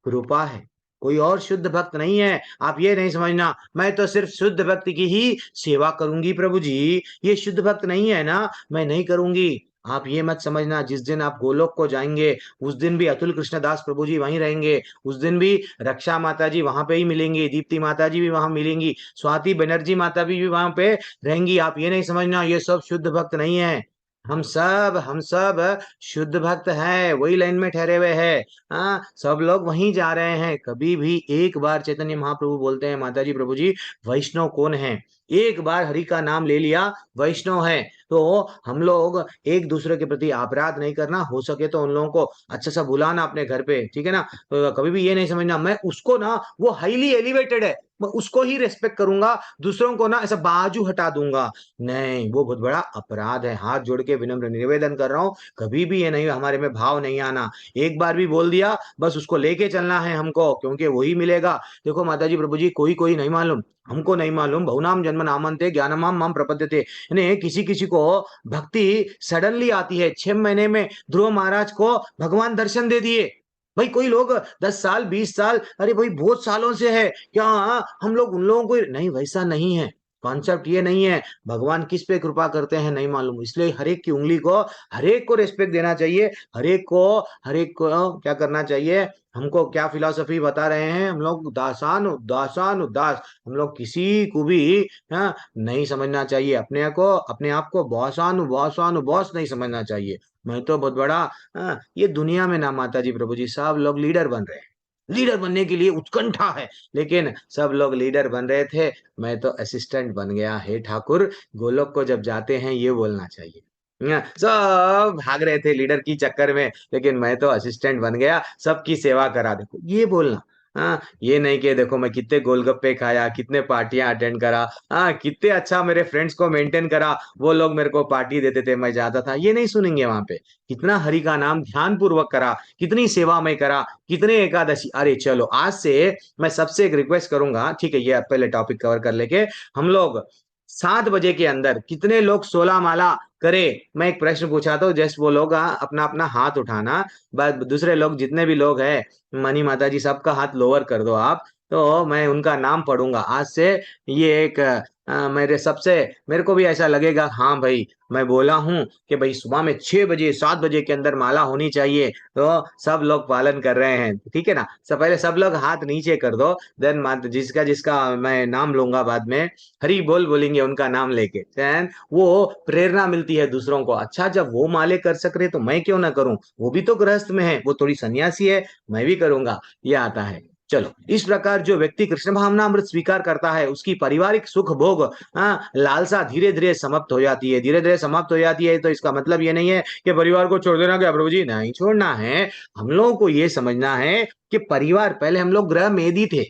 कृपा है, कोई और शुद्ध भक्त नहीं है। आप ये नहीं समझना मैं तो सिर्फ शुद्ध भक्त की ही सेवा करूंगी प्रभु जी, ये शुद्ध भक्त नहीं है ना, मैं नहीं करूंगी। आप ये मत समझना जिस दिन आप गोलोक को जाएंगे उस दिन भी अतुल कृष्णदास प्रभु जी वहीं रहेंगे, उस दिन भी रक्षा माता जी वहां पे ही मिलेंगी, दीप्ति माता जी भी वहां मिलेंगी, स्वाति बनर्जी माता भी वहां पे रहेंगी। आप ये नहीं समझना ये सब शुद्ध भक्त नहीं है, हम सब शुद्ध भक्त हैं, वही लाइन में ठहरे हुए हैं। सब लोग वहीं जा रहे हैं। कभी भी एक बार चैतन्य महाप्रभु बोलते हैं, माता जी प्रभु जी वैष्णव कौन है, एक बार हरि का नाम ले लिया वैष्णव है। तो हम लोग एक दूसरे के प्रति अपराध नहीं करना, हो सके तो उन लोगों को अच्छा सा बुलाना अपने घर पे, ठीक है ना। तो कभी भी ये नहीं समझना मैं उसको ना, वो हाईली एलिवेटेड है, मैं उसको ही रेस्पेक्ट करूंगा, दूसरों को ना ऐसा बाजू हटा दूंगा, नहीं, वो बहुत बड़ा अपराध है। हाथ जोड़ के विनम्र निवेदन कर रहा हूँ, कभी भी ये नहीं, हमारे में भाव नहीं आना। एक बार भी बोल दिया बस उसको लेके चलना है हमको, क्योंकि वही मिलेगा। देखो माता जी, प्रभु जी, कोई कोई नहीं मालूम, हमको नहीं मालूम, बहुनाम जन्म नामन्ते ज्ञानमाम माम प्रपद्यते, यानी किसी किसी को भक्ति सडनली आती है। 6 महीने में ध्रुव महाराज को भगवान दर्शन दे दिए। भाई कोई लोग 10 साल 20 साल, अरे भाई बहुत सालों से है क्या, हम लोग उन लोगों को नहीं, वैसा नहीं है। कॉन्सेप्ट ये नहीं है, भगवान किस पे कृपा करते हैं नहीं मालूम, इसलिए हरेक की उंगली को, हरेक को रेस्पेक्ट देना चाहिए, हरेक को क्या करना चाहिए। हमको क्या फिलॉसफी बता रहे हैं हम लोग, दासान उदासान उदास, हम लोग किसी को भी नहीं समझना चाहिए, अपने आप को बॉस नहीं समझना चाहिए। मैं तो बहुत बड़ा, ये दुनिया में ना माता जी, प्रभु जी, सब लोग लीडर बन रहे हैं, लीडर बनने के लिए उत्कंठा है, लेकिन सब लोग लीडर बन रहे थे, मैं तो असिस्टेंट बन गया। हे ठाकुर, गोलोक को जब जाते हैं ये बोलना चाहिए, सब भाग रहे थे लीडर की चक्कर में, लेकिन मैं तो असिस्टेंट बन गया, सबकी सेवा करा, देखो ये बोलना। ये नहीं कि देखो मैं कितने गोलगप्पे खाया, कितने पार्टियां अटेंड करा, कितने अच्छा मेरे फ्रेंड्स को मेंटेन करा, वो लोग मेरे को पार्टी देते थे, मैं जाता था, ये नहीं सुनेंगे वहां पे। कितना हरि का नाम ध्यान पूर्वक करा, कितनी सेवा में करा, कितने एकादशी। अरे चलो, आज से मैं सबसे एक रिक्वेस्ट करूंगा, ठीक है, ये पहले टॉपिक कवर कर लेके हम लोग 7 बजे के अंदर कितने लोग 16 माला करे। मैं एक प्रश्न पूछा तो जस्ट वो लोग अपना अपना हाथ उठाना, बस दूसरे लोग जितने भी लोग हैं, मनी माता जी, सबका हाथ लोअर कर दो आप, तो मैं उनका नाम पढ़ूंगा आज से। ये एक मेरे को भी ऐसा लगेगा, हाँ भाई, मैं बोला हूँ कि भाई सुबह में 6 बजे 7 बजे के अंदर माला होनी चाहिए, तो सब लोग पालन कर रहे हैं, ठीक है ना। पहले सब लोग हाथ नीचे कर दो, देन जिसका जिसका मैं नाम लूंगा बाद में, हरी बोल बोलेंगे उनका नाम लेके, देन वो प्रेरणा मिलती है दूसरों को। अच्छा, जब वो माले कर सक रहे तो मैं क्यों ना करूं, वो भी तो गृहस्थ में है, वो थोड़ी सन्यासी है, मैं भी करूंगा, ये आता है। चलो, इस प्रकार जो व्यक्ति कृष्ण भावना अमृत स्वीकार करता है, उसकी पारिवारिक सुख भोग लालसा धीरे धीरे समाप्त हो जाती है, धीरे धीरे समाप्त हो जाती है। तो इसका मतलब ये नहीं है कि परिवार को छोड़ देना, क्या प्रभु जी, नहीं छोड़ना है। हम लोगों को ये समझना है कि परिवार, पहले हम लोग गृह मेदी थे,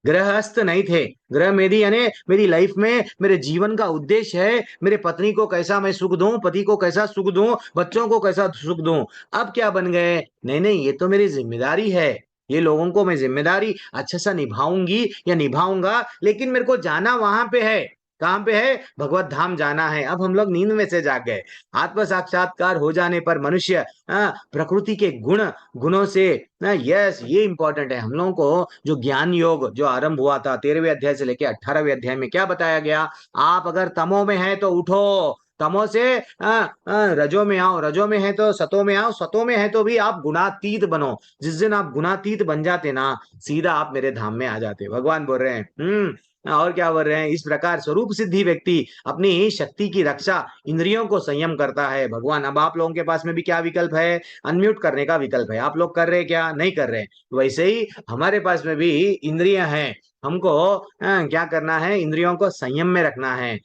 गृहस्थ नहीं थे। गृह मेदी यानी मेरी लाइफ में मेरे जीवन का उद्देश्य है, मेरे पत्नी को कैसा मैं सुख दूं, पति को कैसा सुख दूं, बच्चों को कैसा सुख दूं। अब क्या बन गए, नहीं नहीं, ये तो मेरी जिम्मेदारी है, ये लोगों को मैं जिम्मेदारी अच्छा सा निभाऊंगी या निभाऊंगा, लेकिन मेरे को जाना वहां पे है, कहां पे है, भगवत धाम जाना है। अब हम लोग नींद में से जाग गए। आत्म साक्षात्कार हो जाने पर मनुष्य प्रकृति के गुणों से, यस, ये इंपॉर्टेंट है। हम लोगों को जो ज्ञान योग जो आरंभ हुआ था 13वें अध्याय से लेकर 18वें अध्याय में क्या बताया गया, आप अगर तमो में है तो उठो, तमो से रजो में आओ, रजो में है तो सतो में आओ, सतो में है तो भी आप गुणातीत बनो। जिस दिन आप गुणातीत बन जाते ना, सीधा आप मेरे धाम में आ जाते, भगवान बोल रहे हैं। और क्या बोल रहे हैं, इस प्रकार स्वरूप सिद्धि व्यक्ति अपनी शक्ति की रक्षा, इंद्रियों को संयम करता है। भगवान, अब आप लोगों के पास में भी क्या विकल्प है, अनम्यूट करने का विकल्प है। आप लोग कर रहे क्या, नहीं कर रहे, वैसे ही हमारे पास में भी इंद्रियां हैं, हमको क्या करना है, इंद्रियों को संयम में रखना है।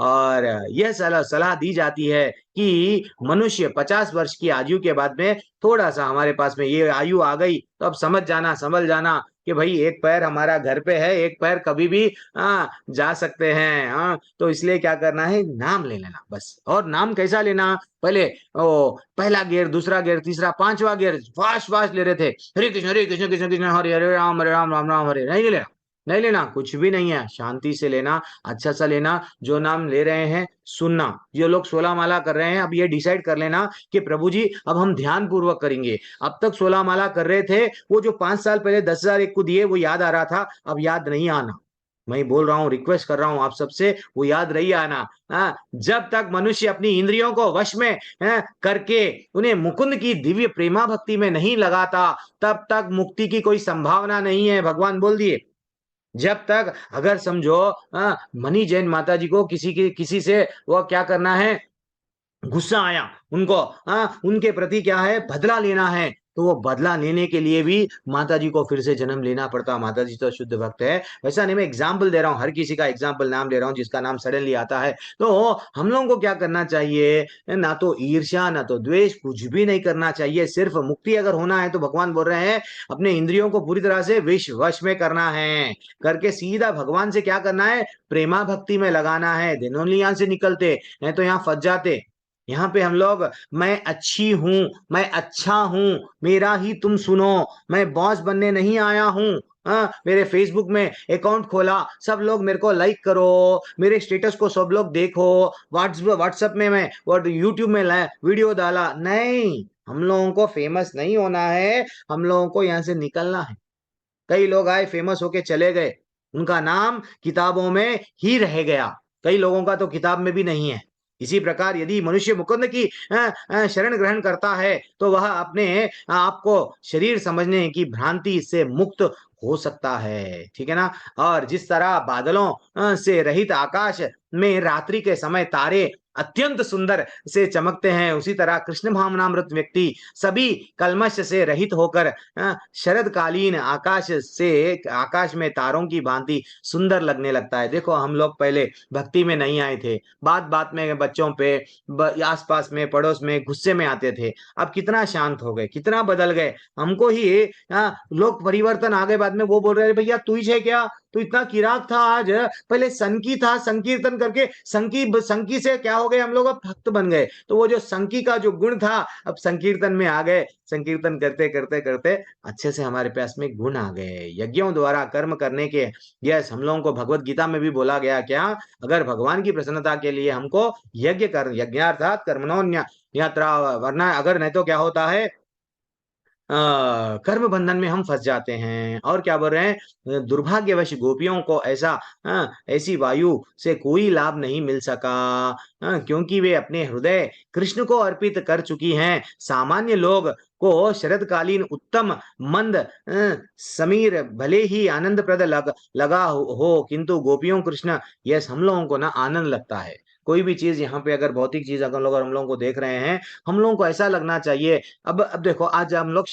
और यह सलाह दी जाती है कि मनुष्य 50 वर्ष की आयु के बाद में, थोड़ा सा हमारे पास में ये आयु आ गई तो अब समझ जाना कि भाई एक पैर हमारा घर पे है, एक पैर कभी भी जा सकते हैं। तो इसलिए क्या करना है, नाम ले लेना बस। और नाम कैसा लेना, पहले पहला गियर, दूसरा गियर, तीसरा, 5वां गियर फास्ट ले रहे थे, हरे कृष्ण कृष्ण कृष्ण हरे हरे राम राम राम हरे। नहीं लेना, कुछ भी नहीं है, शांति से लेना, अच्छा सा लेना। जो नाम ले रहे हैं सुनना। जो लोग 16 माला कर रहे हैं, अब ये डिसाइड कर लेना कि प्रभु जी अब हम ध्यान पूर्वक करेंगे। अब तक 16 माला कर रहे थे, वो जो 5 साल पहले 10,000 एक को दिए वो याद आ रहा था, अब याद नहीं आना। मैं बोल रहा हूँ, रिक्वेस्ट कर रहा हूँ आप सबसे, वो याद रही आना। जब तक मनुष्य अपनी इंद्रियों को वश में करके उन्हें मुकुंद की दिव्य प्रेमा भक्ति में नहीं लगाता, तब तक मुक्ति की कोई संभावना नहीं है। भगवान बोल दिए, जब तक, अगर समझो मनी जैन माता जी को किसी से वो क्या करना है, गुस्सा आया उनको, उनके प्रति क्या है, बदला लेना है, तो वो बदला लेने के लिए भी माता जी को फिर से जन्म लेना पड़ता। माता जी तो शुद्ध भक्त है, वैसा नहीं, मैं एग्जाम्पल दे रहा हूँ, हर किसी का एग्जाम्पल नाम ले रहा हूँ जिसका नाम सडनली आता है। तो हम लोगों को क्या करना चाहिए, ना तो ईर्ष्या ना तो द्वेष, कुछ भी नहीं करना चाहिए। सिर्फ मुक्ति अगर होना है तो भगवान बोल रहे हैं अपने इंद्रियों को पूरी तरह से वश में करना है, करके सीधा भगवान से क्या करना है, प्रेमा भक्ति में लगाना है। दिन ओनली यहाँ से निकलते नहीं तो यहाँ फंस जाते। यहाँ पे हम लोग मैं अच्छी हूं, मैं अच्छा हूं, मेरा ही तुम सुनो, मैं बॉस बनने नहीं आया हूं। मेरे फेसबुक में अकाउंट खोला, सब लोग मेरे को लाइक करो, मेरे स्टेटस को सब लोग देखो, व्हाट्सएप में मैं और यूट्यूब में वीडियो डाला। नहीं, हम लोगों को फेमस नहीं होना है, हम लोगों को यहाँ से निकलना है। कई लोग आए, फेमस होके चले गए, उनका नाम किताबों में ही रह गया, कई लोगों का तो किताब में भी नहीं है। इसी प्रकार यदि मनुष्य मुकुंद की शरण ग्रहण करता है तो वह अपने आप को शरीर समझने की भ्रांति से मुक्त हो सकता है, ठीक है ना। और जिस तरह बादलों से रहित आकाश में रात्रि के समय तारे अत्यंत सुंदर से चमकते हैं, उसी तरह कृष्ण भावनामृत व्यक्ति सभी कल्मश से रहित होकर शरदकालीन आकाश में तारों की भांति सुंदर लगने लगता है। देखो हम लोग पहले भक्ति में नहीं आए थे, बात बात में बच्चों पे आसपास में पड़ोस में गुस्से में आते थे, अब कितना शांत हो गए, कितना बदल गए। हमको ही लोग परिवर्तन आ गए, बाद में वो बोल रहे भैया तू ही है क्या, तू इतना किराक था, आज पहले संकी था, संकीर्तन करके संकी से क्या हो गए, हम लोग अब भक्त बन गए। तो वो जो संकी का जो गुण था अब संकीर्तन में आ गए, संकीर्तन करते करते करते अच्छे से हमारे पास में गुण आ गए। यज्ञों द्वारा कर्म करने के, यस, हम लोगों को भगवत गीता में भी बोला गया क्या, अगर भगवान की प्रसन्नता के लिए हमको यज्ञार्थात कर्मणोन्य यात्रा, वरना अगर नहीं तो क्या होता है, कर्म बंधन में हम फंस जाते हैं। और क्या बोल रहे हैं, दुर्भाग्यवश गोपियों को ऐसी वायु से कोई लाभ नहीं मिल सका, क्योंकि वे अपने हृदय कृष्ण को अर्पित कर चुकी हैं। सामान्य लोग को शरदकालीन उत्तम मंद समीर भले ही आनंदप्रद लगा हो, किंतु गोपियों कृष्ण, यस, हम लोगों को ना आनंद लगता है। कोई भी चीज यहाँ पे अगर भौतिक चीज अगर हम लोगों को देख रहे हैं, हम लोगों को ऐसा लगना चाहिए। अब देखो, आज हम लोग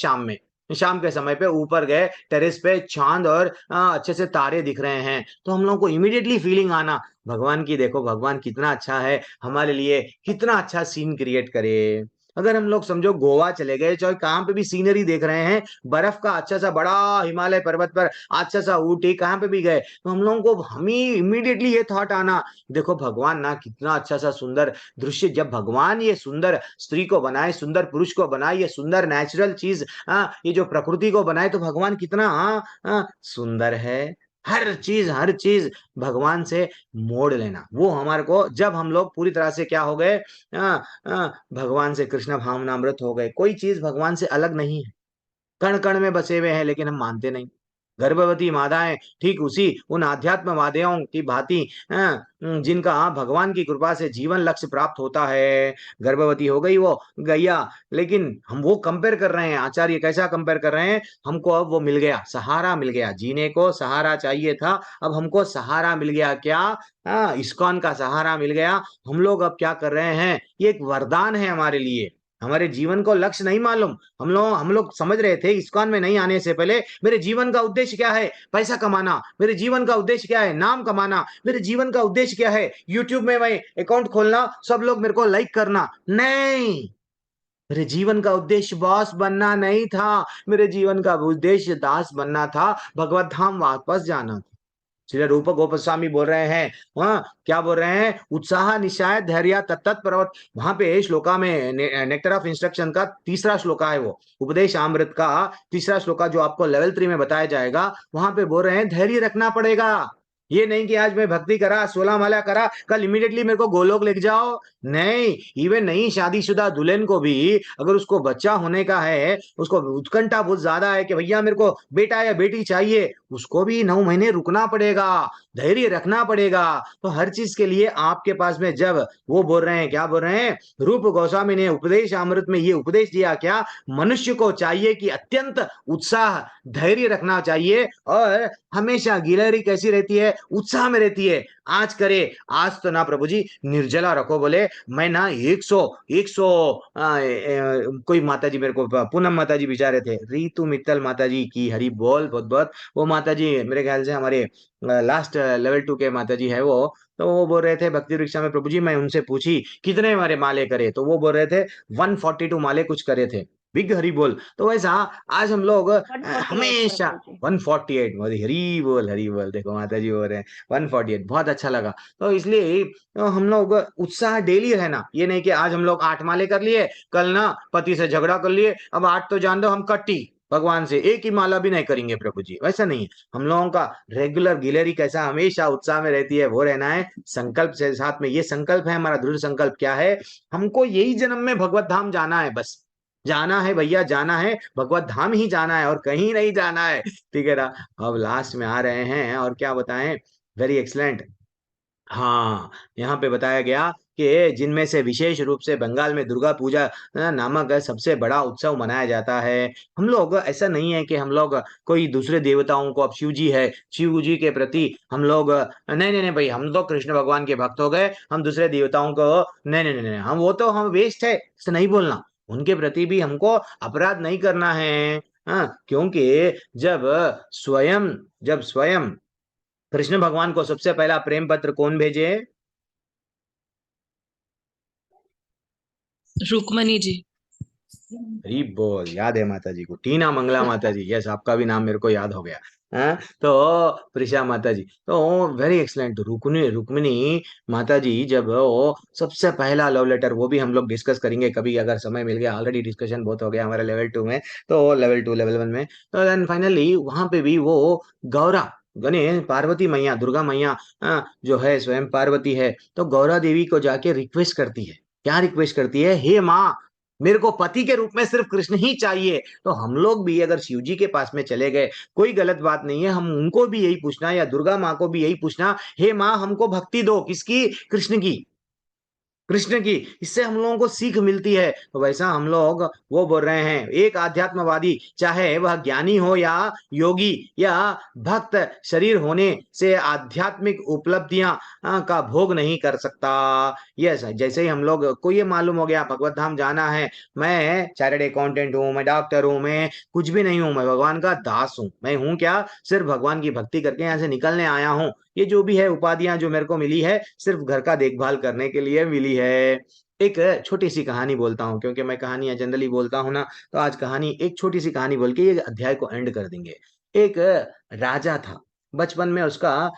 शाम के समय पे ऊपर गए, टेरेस पे चांद और अच्छे से तारे दिख रहे हैं, तो हम लोगों को इमीडिएटली फीलिंग आना भगवान की, देखो भगवान कितना अच्छा है हमारे लिए, कितना अच्छा सीन क्रिएट करे। अगर हम लोग समझो गोवा चले गए, चाहे कहाँ पे भी सीनरी देख रहे हैं, बर्फ का अच्छा सा बड़ा हिमालय पर्वत पर, अच्छा सा ऊटी, कहाँ पे भी गए, तो हम लोगों को हमें इमीडिएटली ये थॉट आना, देखो भगवान ना कितना अच्छा सा सुंदर दृश्य, जब भगवान ये सुंदर स्त्री को बनाए, सुंदर पुरुष को बनाए, ये सुंदर नेचुरल चीज, ये जो प्रकृति को बनाए, तो भगवान कितना सुंदर है। हर चीज भगवान से मोड़ लेना, वो हमारे को, जब हम लोग पूरी तरह से क्या हो गए, भगवान से कृष्ण भावनामृत हो गए, कोई चीज भगवान से अलग नहीं है, कण कण में बसे हुए हैं, लेकिन हम मानते नहीं। गर्भवती माताएं ठीक उसी उन आध्यात्मवादियों की भांति, जिनका भगवान की कृपा से जीवन लक्ष्य प्राप्त होता है, गर्भवती हो गई वो गैया, लेकिन हम वो कंपेयर कर रहे हैं, आचार्य कैसा कंपेयर कर रहे हैं, हमको अब वो मिल गया, सहारा मिल गया, जीने को सहारा चाहिए था, अब हमको सहारा मिल गया, क्या, इस्कॉन का सहारा मिल गया। हम लोग अब क्या कर रहे हैं, ये एक वरदान है हमारे लिए, हमारे जीवन को लक्ष्य नहीं मालूम। हम लोग समझ रहे थे इस्कॉन में नहीं आने से पहले, मेरे जीवन का उद्देश्य क्या है, पैसा कमाना, मेरे जीवन का उद्देश्य क्या है, नाम कमाना, मेरे जीवन का उद्देश्य क्या है, यूट्यूब में मैं अकाउंट खोलना, सब लोग मेरे को लाइक करना। नहीं, मेरे जीवन का उद्देश्य बॉस बनना नहीं था, मेरे जीवन का उद्देश्य दास बनना था, भगवत धाम वापस जाना था। श्री रूप गोस्वामी बोल रहे हैं, क्या बोल रहे हैं, उत्साह निशाय धैर्य तत्त पर्वत, वहां पे श्लोका में नेक्टर ऑफ इंस्ट्रक्शन का तीसरा श्लोका है, वो उपदेश अमृत का तीसरा श्लोका जो आपको लेवल 3 में बताया जाएगा, वहां पे बोल रहे हैं धैर्य रखना पड़ेगा। ये नहीं कि आज मैं भक्ति करा, 16 माला करा, कल इमीडिएटली मेरे को गोलोक लेके जाओ। नहीं, इवन नहीं शादीशुदा दुल्हन को भी अगर उसको बच्चा होने का है, उसको उत्कंठा बहुत ज्यादा है कि भैया मेरे को बेटा या बेटी चाहिए, उसको भी 9 महीने रुकना पड़ेगा, धैर्य रखना पड़ेगा। तो हर चीज के लिए आपके पास में जब वो बोल रहे हैं, क्या बोल रहे हैं, रूप गोस्वामी ने उपदेश अमृत में ये उपदेश दिया, क्या मनुष्य को चाहिए कि अत्यंत उत्साह धैर्य रखना चाहिए और हमेशा गिलहरी कैसी रहती है, उत्साह में रहती है। आज करे, आज तो ना प्रभु जी निर्जला रखो, बोले मैं ना 100 कोई माता जी मेरे को, पूनम माता जी बेचारे थे, रीतु मित्तल माता जी की हरि बोल बहुत बहुत। वो माता जी मेरे ख्याल से हमारे लास्ट लेवल 2 के माता जी है वो। तो वो बोल रहे थे भक्ति वृक्षा में, प्रभु जी मैं उनसे पूछी कितने हमारे माले करे, तो वो बोल रहे थे 142 माले कुछ करे थे। बिग हरी बोल। तो वैसा आज हम लोग 148 हमेशा प्रभु जी। 148 हरी बोल हरी बोल, देखो माता जी बोल रहे हैं 148, बहुत अच्छा लगा। तो इसलिए तो हम लोग उत्साह डेली रहना, ये नहीं कि आज हम लोग 8 माले कर लिए, कल ना पति से झगड़ा कर लिए, अब 8 तो जान दो हम कट्टी भगवान से एक ही माला भी नहीं करेंगे प्रभु जी, वैसा नहीं है। हम लोगों का रेगुलर गिलहरी कैसा हमेशा उत्साह में रहती है, वो रहना है। संकल्प से साथ में ये संकल्प है हमारा, दृढ़ संकल्प क्या है, हमको यही जन्म में भगवत धाम जाना है, बस जाना है भैया, जाना है भगवत धाम ही जाना है और कहीं नहीं जाना है। ठीक है ना। अब लास्ट में आ रहे हैं और क्या बताएं, वेरी एक्सलेंट। हाँ, यहाँ पे बताया गया कि जिनमें से विशेष रूप से बंगाल में दुर्गा पूजा नामक सबसे बड़ा उत्सव मनाया जाता है। हम लोग ऐसा नहीं है कि हम लोग कोई दूसरे देवताओं को, अब शिव जी है, शिव जी के प्रति हम लोग नहीं नहीं नहीं भाई, हम तो कृष्ण भगवान के भक्त हो गए, हम दूसरे देवताओं को नहीं नहीं नहीं नहीं, हम वो तो हम वेस्ट है, ऐसा नहीं बोलना। उनके प्रति भी हमको अपराध नहीं करना है। हाँ, क्योंकि जब स्वयं जब स्वयं कृष्ण भगवान को सबसे पहला प्रेम पत्र कौन भेजे? रुक्मणी जी। हरी बोल, याद है माता जी को, टीना मंगला माता जी, यस आपका भी नाम मेरे को याद हो गया। हाँ, तो प्रिशा माता जी, तो वेरी एक्सलेंट। रुक्मिणी रुक्मिणी माता जी जब वो सबसे पहला लव लेटर, वो भी हम लोग डिस्कस करेंगे कभी अगर समय मिल गया, ऑलरेडी डिस्कशन बहुत हो गया हमारे लेवल 2 में, तो लेवल 2 लेवल 1 में। तो देन फाइनली वहां पे भी वो गौरा गणेश पार्वती मैया, दुर्गा मैया जो है स्वयं पार्वती है, तो गौरा देवी को जाके रिक्वेस्ट करती है। क्या रिक्वेस्ट करती है? हे माँ, मेरे को पति के रूप में सिर्फ कृष्ण ही चाहिए। तो हम लोग भी अगर शिव जी के पास में चले गए, कोई गलत बात नहीं है, हम उनको भी यही पूछना, या दुर्गा माँ को भी यही पूछना, हे माँ हमको भक्ति दो, किसकी? कृष्ण की, कृष्ण की। इससे हम लोगों को सीख मिलती है। तो वैसा हम लोग वो बोल रहे हैं, एक आध्यात्मवादी चाहे वह ज्ञानी हो या योगी या भक्त, शरीर होने से आध्यात्मिक उपलब्धियां का भोग नहीं कर सकता। यस, जैसे ही हम लोग को ये मालूम हो गया भगवत धाम जाना है, मैं चार्टर्ड अकाउंटेंट हूँ, मैं डॉक्टर हूँ, मैं कुछ भी नहीं हूँ, मैं भगवान का दास हूँ, मैं हूँ क्या, सिर्फ भगवान की भक्ति करके यहाँ से निकलने आया हूँ। ये जो भी है उपाधियां जो मेरे को मिली है, सिर्फ घर का देखभाल करने के लिए मिली है। एक छोटी सी कहानी बोलता हूँ, क्योंकि मैं कहानियां जनरली बोलता हूँ ना, तो आज कहानी, एक छोटी सी कहानी बोल के ये अध्याय को एंड कर देंगे। एक राजा था, बचपन में उसका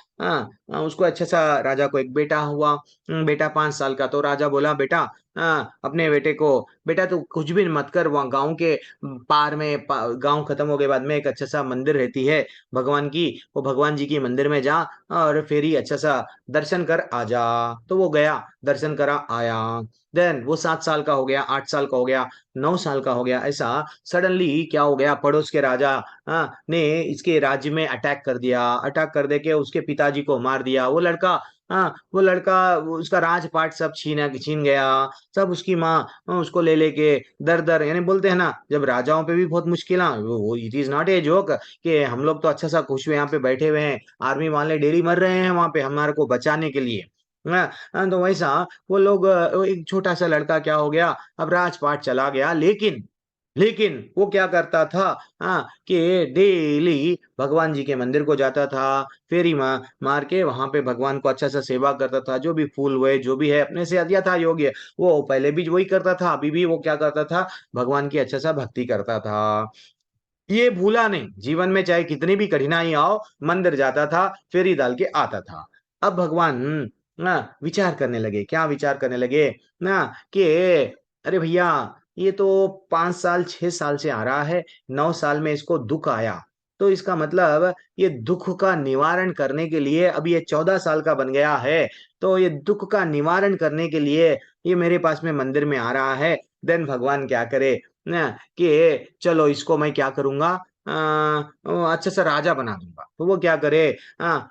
उसको अच्छा सा, राजा को एक बेटा हुआ, बेटा 5 साल का। तो राजा बोला, बेटा अपने बेटे को, बेटा तू कुछ भी मत कर, वहाँ गांव के पार में, गांव खत्म हो गए बाद में एक अच्छा सा मंदिर रहती है भगवान की, वो भगवान जी की मंदिर में जा और फिर ही अच्छा सा दर्शन कर आ जा। तो वो गया, दर्शन करा आया। देन वो 7 साल का हो गया, 8 साल का हो गया, 9 साल का हो गया। ऐसा सडनली क्या हो गया, पड़ोस के राजा ने इसके राज्य में अटैक कर दिया, अटैक कर दे के उसके पिताजी को मार दिया। वो लड़का उसका राजपाट सब छीन गया, सब उसकी माँ उसको ले लेके दर दर, यानी बोलते हैं ना जब राजाओं पे भी बहुत मुश्किल, वो it is not a joke कि हम लोग तो अच्छा सा खुश हुए यहाँ पे बैठे हुए हैं, आर्मी वाले डेली मर रहे हैं वहां पे हमारे को बचाने के लिए। तो वैसा वो लोग एक छोटा सा लड़का क्या हो गया, अब राजपाट चला गया, लेकिन लेकिन वो क्या करता था, कि डेली भगवान जी के मंदिर को जाता था, फेरी मार के वहां पे भगवान को अच्छा सा सेवा करता था, जो भी फूल हुए जो भी है अपने से दिया था योग्य, वो पहले भी वही करता था, अभी भी वो क्या करता था, भगवान की अच्छा सा भक्ति करता था। ये भूला नहीं, जीवन में चाहे कितनी भी कठिनाई आओ, मंदिर जाता था, फेरी डाल के आता था। अब भगवान ना विचार करने लगे, क्या विचार करने लगे ना, कि अरे भैया, ये तो 5 साल 6 साल से आ रहा है, 9 साल में इसको दुख आया, तो इसका मतलब ये दुख का निवारण करने के लिए अब ये 14 साल का बन गया है, तो ये दुख का निवारण करने के लिए ये मेरे पास में मंदिर में आ रहा है। देन भगवान क्या करे ना, कि चलो इसको मैं क्या करूंगा, अच्छा सा राजा बना दूंगा। तो वो क्या करे,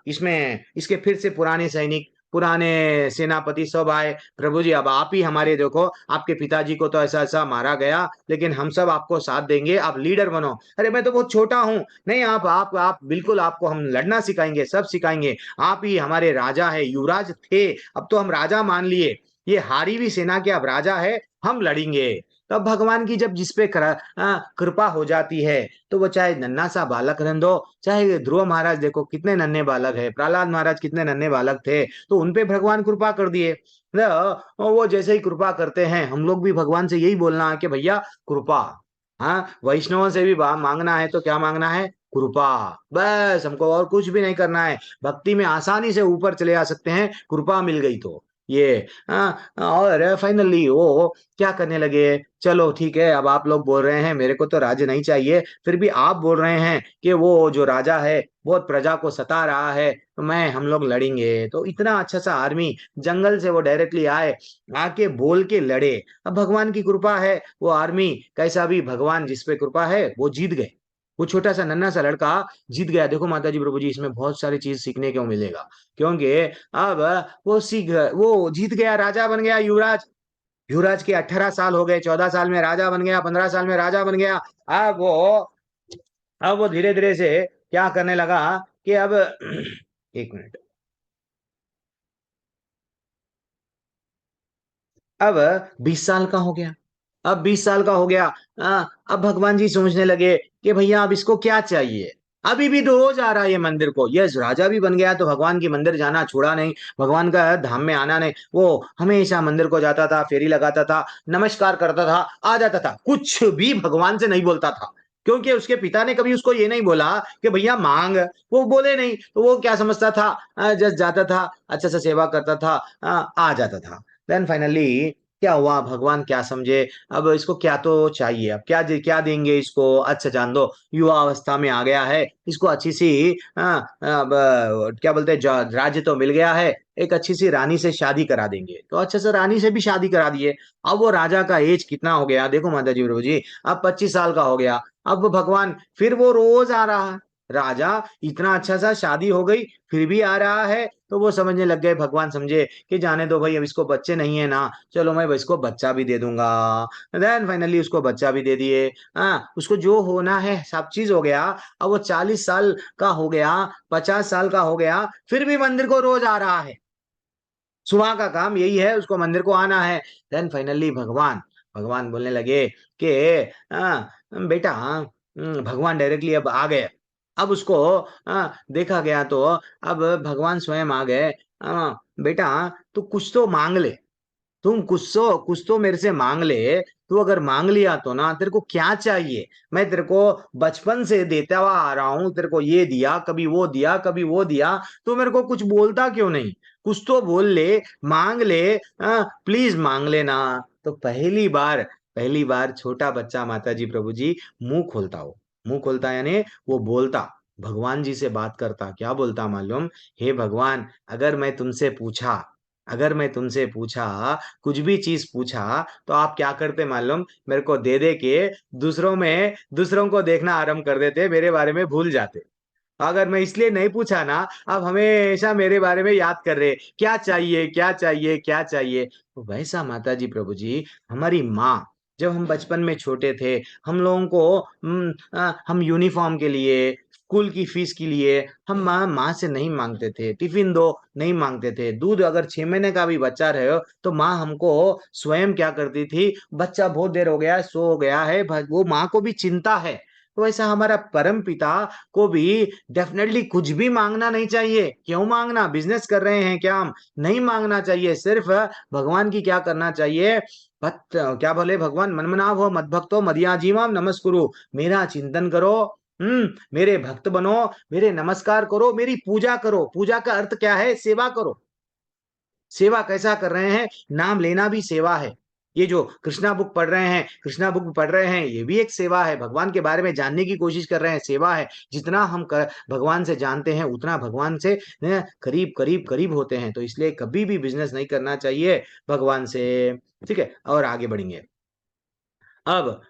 इसमें इसके फिर से पुराने सैनिक, पुराने सेनापति सब आए, प्रभु जी अब आप ही हमारे, देखो आपके पिताजी को तो ऐसा ऐसा मारा गया, लेकिन हम सब आपको साथ देंगे, आप लीडर बनो। अरे मैं तो बहुत छोटा हूँ। नहीं, आप बिल्कुल, आपको हम लड़ना सिखाएंगे, सब सिखाएंगे, आप ही हमारे राजा है, युवराज थे, अब तो हम राजा मान लिए, ये हारी हुई सेना के अब राजा है, हम लड़ेंगे। तब भगवान की जब जिस पे कृपा हो जाती है, तो वो चाहे नन्हा सा बालक रहने दो, चाहे ध्रुव महाराज देखो कितने नन्हे बालक है, प्रहलाद महाराज कितने नन्हे बालक थे, तो उनपे भगवान कृपा कर दिए। वो जैसे ही कृपा करते हैं, हम लोग भी भगवान से यही बोलना है कि भैया कृपा। हाँ, वैष्णवों से भी मांगना है तो क्या मांगना है, कृपा। बस हमको और कुछ भी नहीं करना है, भक्ति में आसानी से ऊपर चले आ सकते हैं, कृपा मिल गई तो ये। और फाइनली वो क्या करने लगे, चलो ठीक है, अब आप लोग बोल रहे हैं मेरे को तो राज्य नहीं चाहिए, फिर भी आप बोल रहे हैं कि वो जो राजा है बहुत प्रजा को सता रहा है, तो हम लोग लड़ेंगे। तो इतना अच्छा सा आर्मी जंगल से वो डायरेक्टली आए, आके बोल के लड़े। अब भगवान की कृपा है, वो आर्मी कैसा भी, भगवान जिस पे कृपा है वो जीत गए। वो छोटा सा नन्हा सा लड़का जीत गया। देखो माता जी प्रभु जी, इसमें बहुत सारी चीज सीखने को मिलेगा, क्योंकि अब वो जीत गया, राजा बन गया, युवराज। युवराज के 18 साल हो गए, 14 साल में राजा बन गया, 15 साल में राजा बन गया। अब वो अब वो धीरे धीरे से क्या करने लगा कि अब एक मिनट, अब 20 साल का हो गया। अब 20 साल का हो गया। अब भगवान जी सोचने लगे कि भैया अब इसको क्या चाहिए, अभी भी रोज आ रहा है ये मंदिर को, यस राजा भी बन गया तो भगवान की मंदिर जाना छोड़ा नहीं, भगवान का धाम में आना नहीं, वो हमेशा मंदिर को जाता था, फेरी लगाता था, नमस्कार करता था, आ जाता था, कुछ भी भगवान से नहीं बोलता था, क्योंकि उसके पिता ने कभी उसको ये नहीं बोला कि भैया मांग, वो बोले नहीं, तो वो क्या समझता था, जस्ट जाता था, अच्छा सा सेवा करता था, आ जाता था। देन फाइनली क्या हुआ, भगवान क्या समझे, अब इसको क्या तो चाहिए, अब क्या क्या देंगे इसको, अच्छा जान दो युवा अवस्था में आ गया है, इसको अच्छी सी अब क्या बोलते हैं, राज्य तो मिल गया है, एक अच्छी सी रानी से शादी करा देंगे। तो अच्छा से रानी से भी शादी करा दिए। अब वो राजा का एज कितना हो गया, देखो माता जी प्रभु जी, अब 25 साल का हो गया। अब भगवान फिर वो रोज आ रहा है, राजा इतना अच्छा सा शादी हो गई फिर भी आ रहा है, तो वो समझने लग गए, भगवान समझे कि जाने दो भाई, अब इसको बच्चे नहीं है ना, चलो मैं इसको बच्चा भी दे दूंगा। देन फाइनली उसको बच्चा भी दे दिए। उसको जो होना है सब चीज हो गया। अब वो 40 साल का हो गया, 50 साल का हो गया, फिर भी मंदिर को रोज आ रहा है, सुबह का काम यही है, उसको मंदिर को आना है। देन फाइनली भगवान भगवान बोलने लगे कि बेटा, भगवान डायरेक्टली अब आ गए। अब उसको देखा गया तो अब भगवान स्वयं आ गए। बेटा तू कुछ तो मांग ले, तुम कुछ तो मेरे से मांग ले, तू अगर मांग लिया तो ना, तेरे को क्या चाहिए, मैं तेरे को बचपन से देता हुआ आ रहा हूं, तेरे को ये दिया, कभी वो दिया, कभी वो दिया, तो मेरे को कुछ बोलता क्यों नहीं, कुछ तो बोल ले, मांग ले, प्लीज मांग लेना। तो पहली बार छोटा बच्चा माता जी प्रभु जी मुंह खोलता हो, मुंह खोलता यानी वो बोलता, भगवान जी से बात करता, क्या बोलता मालूम, हे भगवान, अगर मैं तुमसे पूछा कुछ भी चीज पूछा, तो आप क्या करते मालूम, मेरे को दे दे के दूसरों को देखना आरंभ कर देते, मेरे बारे में भूल जाते। अगर मैं इसलिए नहीं पूछा ना, आप हमेशा मेरे बारे में याद कर रहे, क्या चाहिए क्या चाहिए क्या चाहिए। तो वैसा माता जी प्रभु जी, हमारी माँ, जब हम बचपन में छोटे थे, हम लोगों को हम यूनिफॉर्म के लिए, स्कूल की फीस के लिए हम माँ से नहीं मांगते थे, टिफिन दो नहीं मांगते थे, दूध अगर 6 महीने का भी बच्चा रहे हो तो माँ हमको स्वयं क्या करती थी, बच्चा बहुत देर हो गया, सो गया है, वो माँ को भी चिंता है। तो ऐसा हमारा परम पिता को भी डेफिनेटली कुछ भी मांगना नहीं चाहिए। क्यों मांगना, बिजनेस कर रहे हैं क्या हम, नहीं मांगना चाहिए। सिर्फ भगवान की क्या करना चाहिए, क्या बोले भगवान, मनमनाभ हो मद्भक्तो मदयाजीमाम नमस्कुरु, मेरा चिंतन करो, मेरे भक्त बनो, मेरे नमस्कार करो, मेरी पूजा करो। पूजा का अर्थ क्या है, सेवा करो। सेवा कैसा कर रहे हैं, नाम लेना भी सेवा है। ये जो कृष्णा बुक पढ़ रहे हैं, ये भी एक सेवा है, भगवान के बारे में जानने की कोशिश कर रहे हैं, सेवा है। जितना हम भगवान से जानते हैं, उतना भगवान से करीब करीब करीब होते हैं। तो इसलिए कभी भी बिजनेस नहीं करना चाहिए भगवान से। ठीक है, और आगे बढ़ेंगे। अब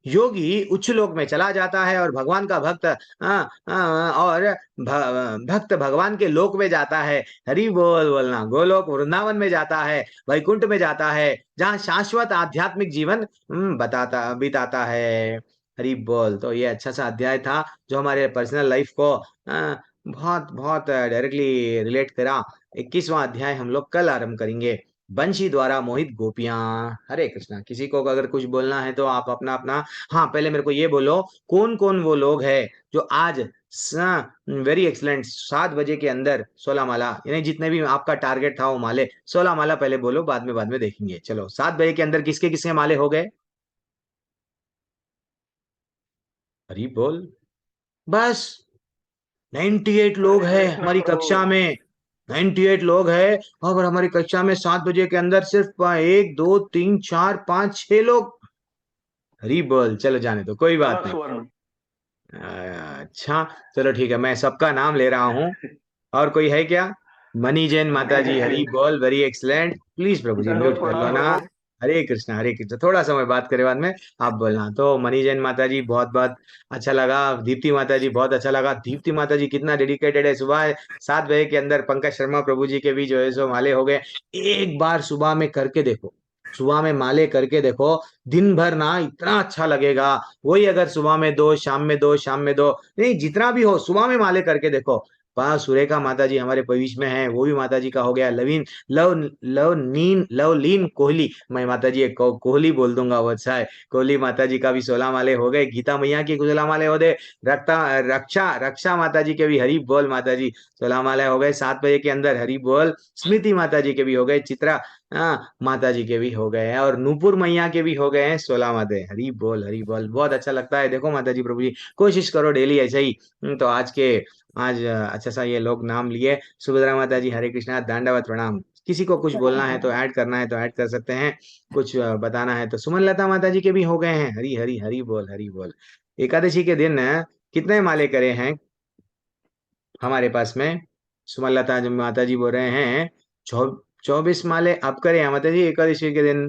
योगी उच्च लोक में चला जाता है और भगवान का भक्त भक्त भगवान के लोक में जाता है। हरि बोल बोलना। गोलोक वृंदावन में जाता है, वैकुंठ में जाता है, जहाँ शाश्वत आध्यात्मिक जीवन बिताता है। हरि बोल। तो ये अच्छा सा अध्याय था जो हमारे पर्सनल लाइफ को बहुत बहुत डायरेक्टली रिलेट करा। 21वां अध्याय हम लोग कल आरंभ करेंगे। बंशी द्वारा मोहित गोपियां। हरे कृष्णा। किसी को अगर कुछ बोलना है तो आप अपना अपना। हाँ, पहले मेरे को ये बोलो, कौन कौन वो लोग हैं जो आज वेरी एक्सलेंट 7 बजे के अंदर 16 माला, यानी जितने भी आपका टारगेट था वो माले 16 माला पहले बोलो, बाद में देखेंगे। चलो 7 बजे के अंदर किसके किसके माले हो गए? हरी बोल। बस 98 लोग हैं हमारी कक्षा में। 98 लोग हैं और हमारी कक्षा में 7 बजे के अंदर सिर्फ 1 2 3 4 5 6 लोग। हरी बोल। चलो जाने दो, कोई बात नहीं। अच्छा चलो ठीक है, मैं सबका नाम ले रहा हूँ। और कोई है क्या? मनी जैन माता जी, हरी बोल, वेरी एक्सलेंट। प्लीज प्रभु जी म्यूट कर लो ना। हरे कृष्णा हरे कृष्णा। थोड़ा समय बात करे बाद में आप बोलना। तो मनी जैन माता जी बहुत बहुत अच्छा लगा। दीप्ति माता जी बहुत अच्छा लगा। दीप्ति माता जी कितना डेडिकेटेड है। सुबह 7 बजे के अंदर पंकज शर्मा प्रभु जी के भी जो है सो माले हो गए। एक बार सुबह में करके देखो, सुबह में माले करके देखो, दिन भर ना इतना अच्छा लगेगा। वही अगर सुबह में 2, शाम में 2, शाम में 2, नहीं जितना भी हो सुबह में माले करके देखो। वहां सुरेखा माता जी हमारे भविष्य में है, वो भी माता जी का हो गया। लवीन लव लवलीन कोहली, मैं माता जी एक कोहली बोल दूंगा, वो अच्छा है। कोहली माता जी का भी 16 माले हो गए। गीता मैया की 16 माले हो गए। रक्षा रक्षा माता जी के भी हरी बोल, माता जी 16 माले हो गए 7 बजे के अंदर। हरी बोल। स्मृति माता जी के भी हो गए। चित्रा माता जी के भी हो गए हैं और नूपुर मैया के भी हो गए हैं 16 माते। हरी बोल हरी बोल। बहुत अच्छा लगता है। देखो माता जी प्रभु जी कोशिश करो डेली ऐसे ही। तो आज अच्छा सा ये लोग नाम लिए। सुभद्रा माता जी हरे कृष्णा, दंडवत प्रणाम। किसी को कुछ बोलना है तो ऐड करना है तो ऐड कर सकते हैं। कुछ बताना है तो सुमन लता माता जी के भी हो गए हैं। हरी हरी हरी बोल हरी बोल। एकादशी के दिन कितने माले करे हैं हमारे पास में? सुमन लता माता जी बोल रहे हैं 24 माले आप करें हैं माता जी एकादशी के दिन।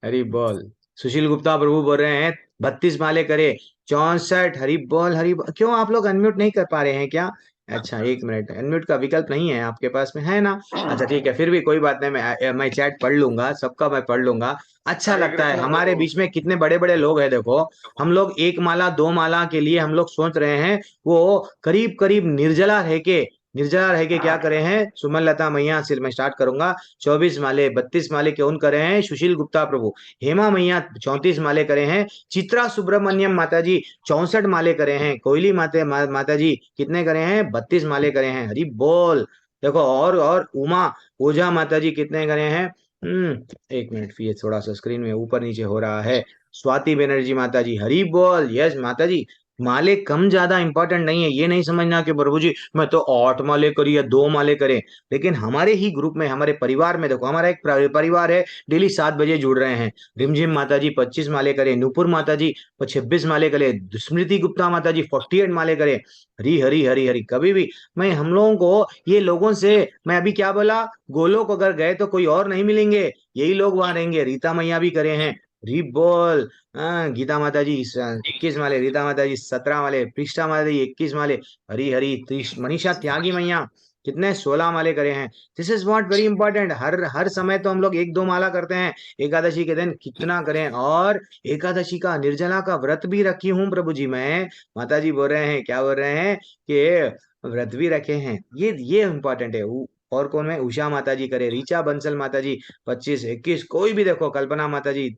हरी बोल। सुशील गुप्ता प्रभु बोल रहे हैं 32 माले करे। 64। हरी बोल हरी बोल। क्यों आप लोग अनम्यूट नहीं कर पा रहे हैं क्या? अच्छा 1 मिनट, अनम्यूट का विकल्प नहीं है आपके पास में, है ना? अच्छा ठीक है, फिर भी कोई बात नहीं, मैं चैट पढ़ लूंगा, सबका मैं पढ़ लूंगा। अच्छा लगता है हमारे बीच में कितने बड़े बड़े लोग हैं। देखो हम लोग 1 माला 2 माला के लिए हम लोग सोच रहे हैं, वो करीब करीब निर्जला रह के क्या करे हैं? सुमन लता मैया से मैं स्टार्ट करूंगा। 24 माले 32 माले क्यों करे हैं? सुशील गुप्ता प्रभु। हेमा मैया 34 माले करे हैं। चित्रा सुब्रमण्यम माता जी 64 माले करे हैं। कोयली माता जी कितने करे हैं? 32 माले करे हैं। हरि बोल। देखो और उमा ओझा माता जी कितने करे हैं? 1 मिनट, ये थोड़ा सा स्क्रीन में ऊपर नीचे हो रहा है। स्वाति बनर्जी माता जी हरि बोल। यस माता जी, माले कम ज्यादा इंपॉर्टेंट नहीं है। ये नहीं समझना कि प्रभु जी मैं तो 8 माले करी या 2 माले करे। लेकिन हमारे ही ग्रुप में, हमारे परिवार में देखो, हमारा एक परिवार है, डेली 7 बजे जुड़ रहे हैं। रिमझिम माता जी 25 माले करे। नूपुर माता जी 26 माले करे। स्मृति गुप्ता माता जी 48 माले करे। हरी हरी हरी हरी। कभी भी मैं हम लोगों को ये लोगों से, मैं अभी क्या बोला, गोलोक अगर गए तो कोई और नहीं मिलेंगे, यही लोग वहां रहेंगे। रीता मैया भी करे हैं। हरी बोल। गीता माता जी 21 माले। रीता माता जी 17 माले। पृष्ठा माता जी 21 माले। हरी हरी। मनीषा त्यागी मैया कितने? 16 माले करे हैं। This is what very important. हर समय तो हम लोग 1-2 माला करते हैं। एकादशी के दिन कितना करें? और एकादशी का निर्जला का व्रत भी रखी हूँ प्रभु जी मैं। माता जी बोल रहे हैं, क्या बोल रहे हैं कि व्रत भी रखे हैं। ये इंपॉर्टेंट है। और कौन है? उषा माता जी करे। रीचा बंसल माता जी 25 21। कोई भी देखो, कल्पना माता जी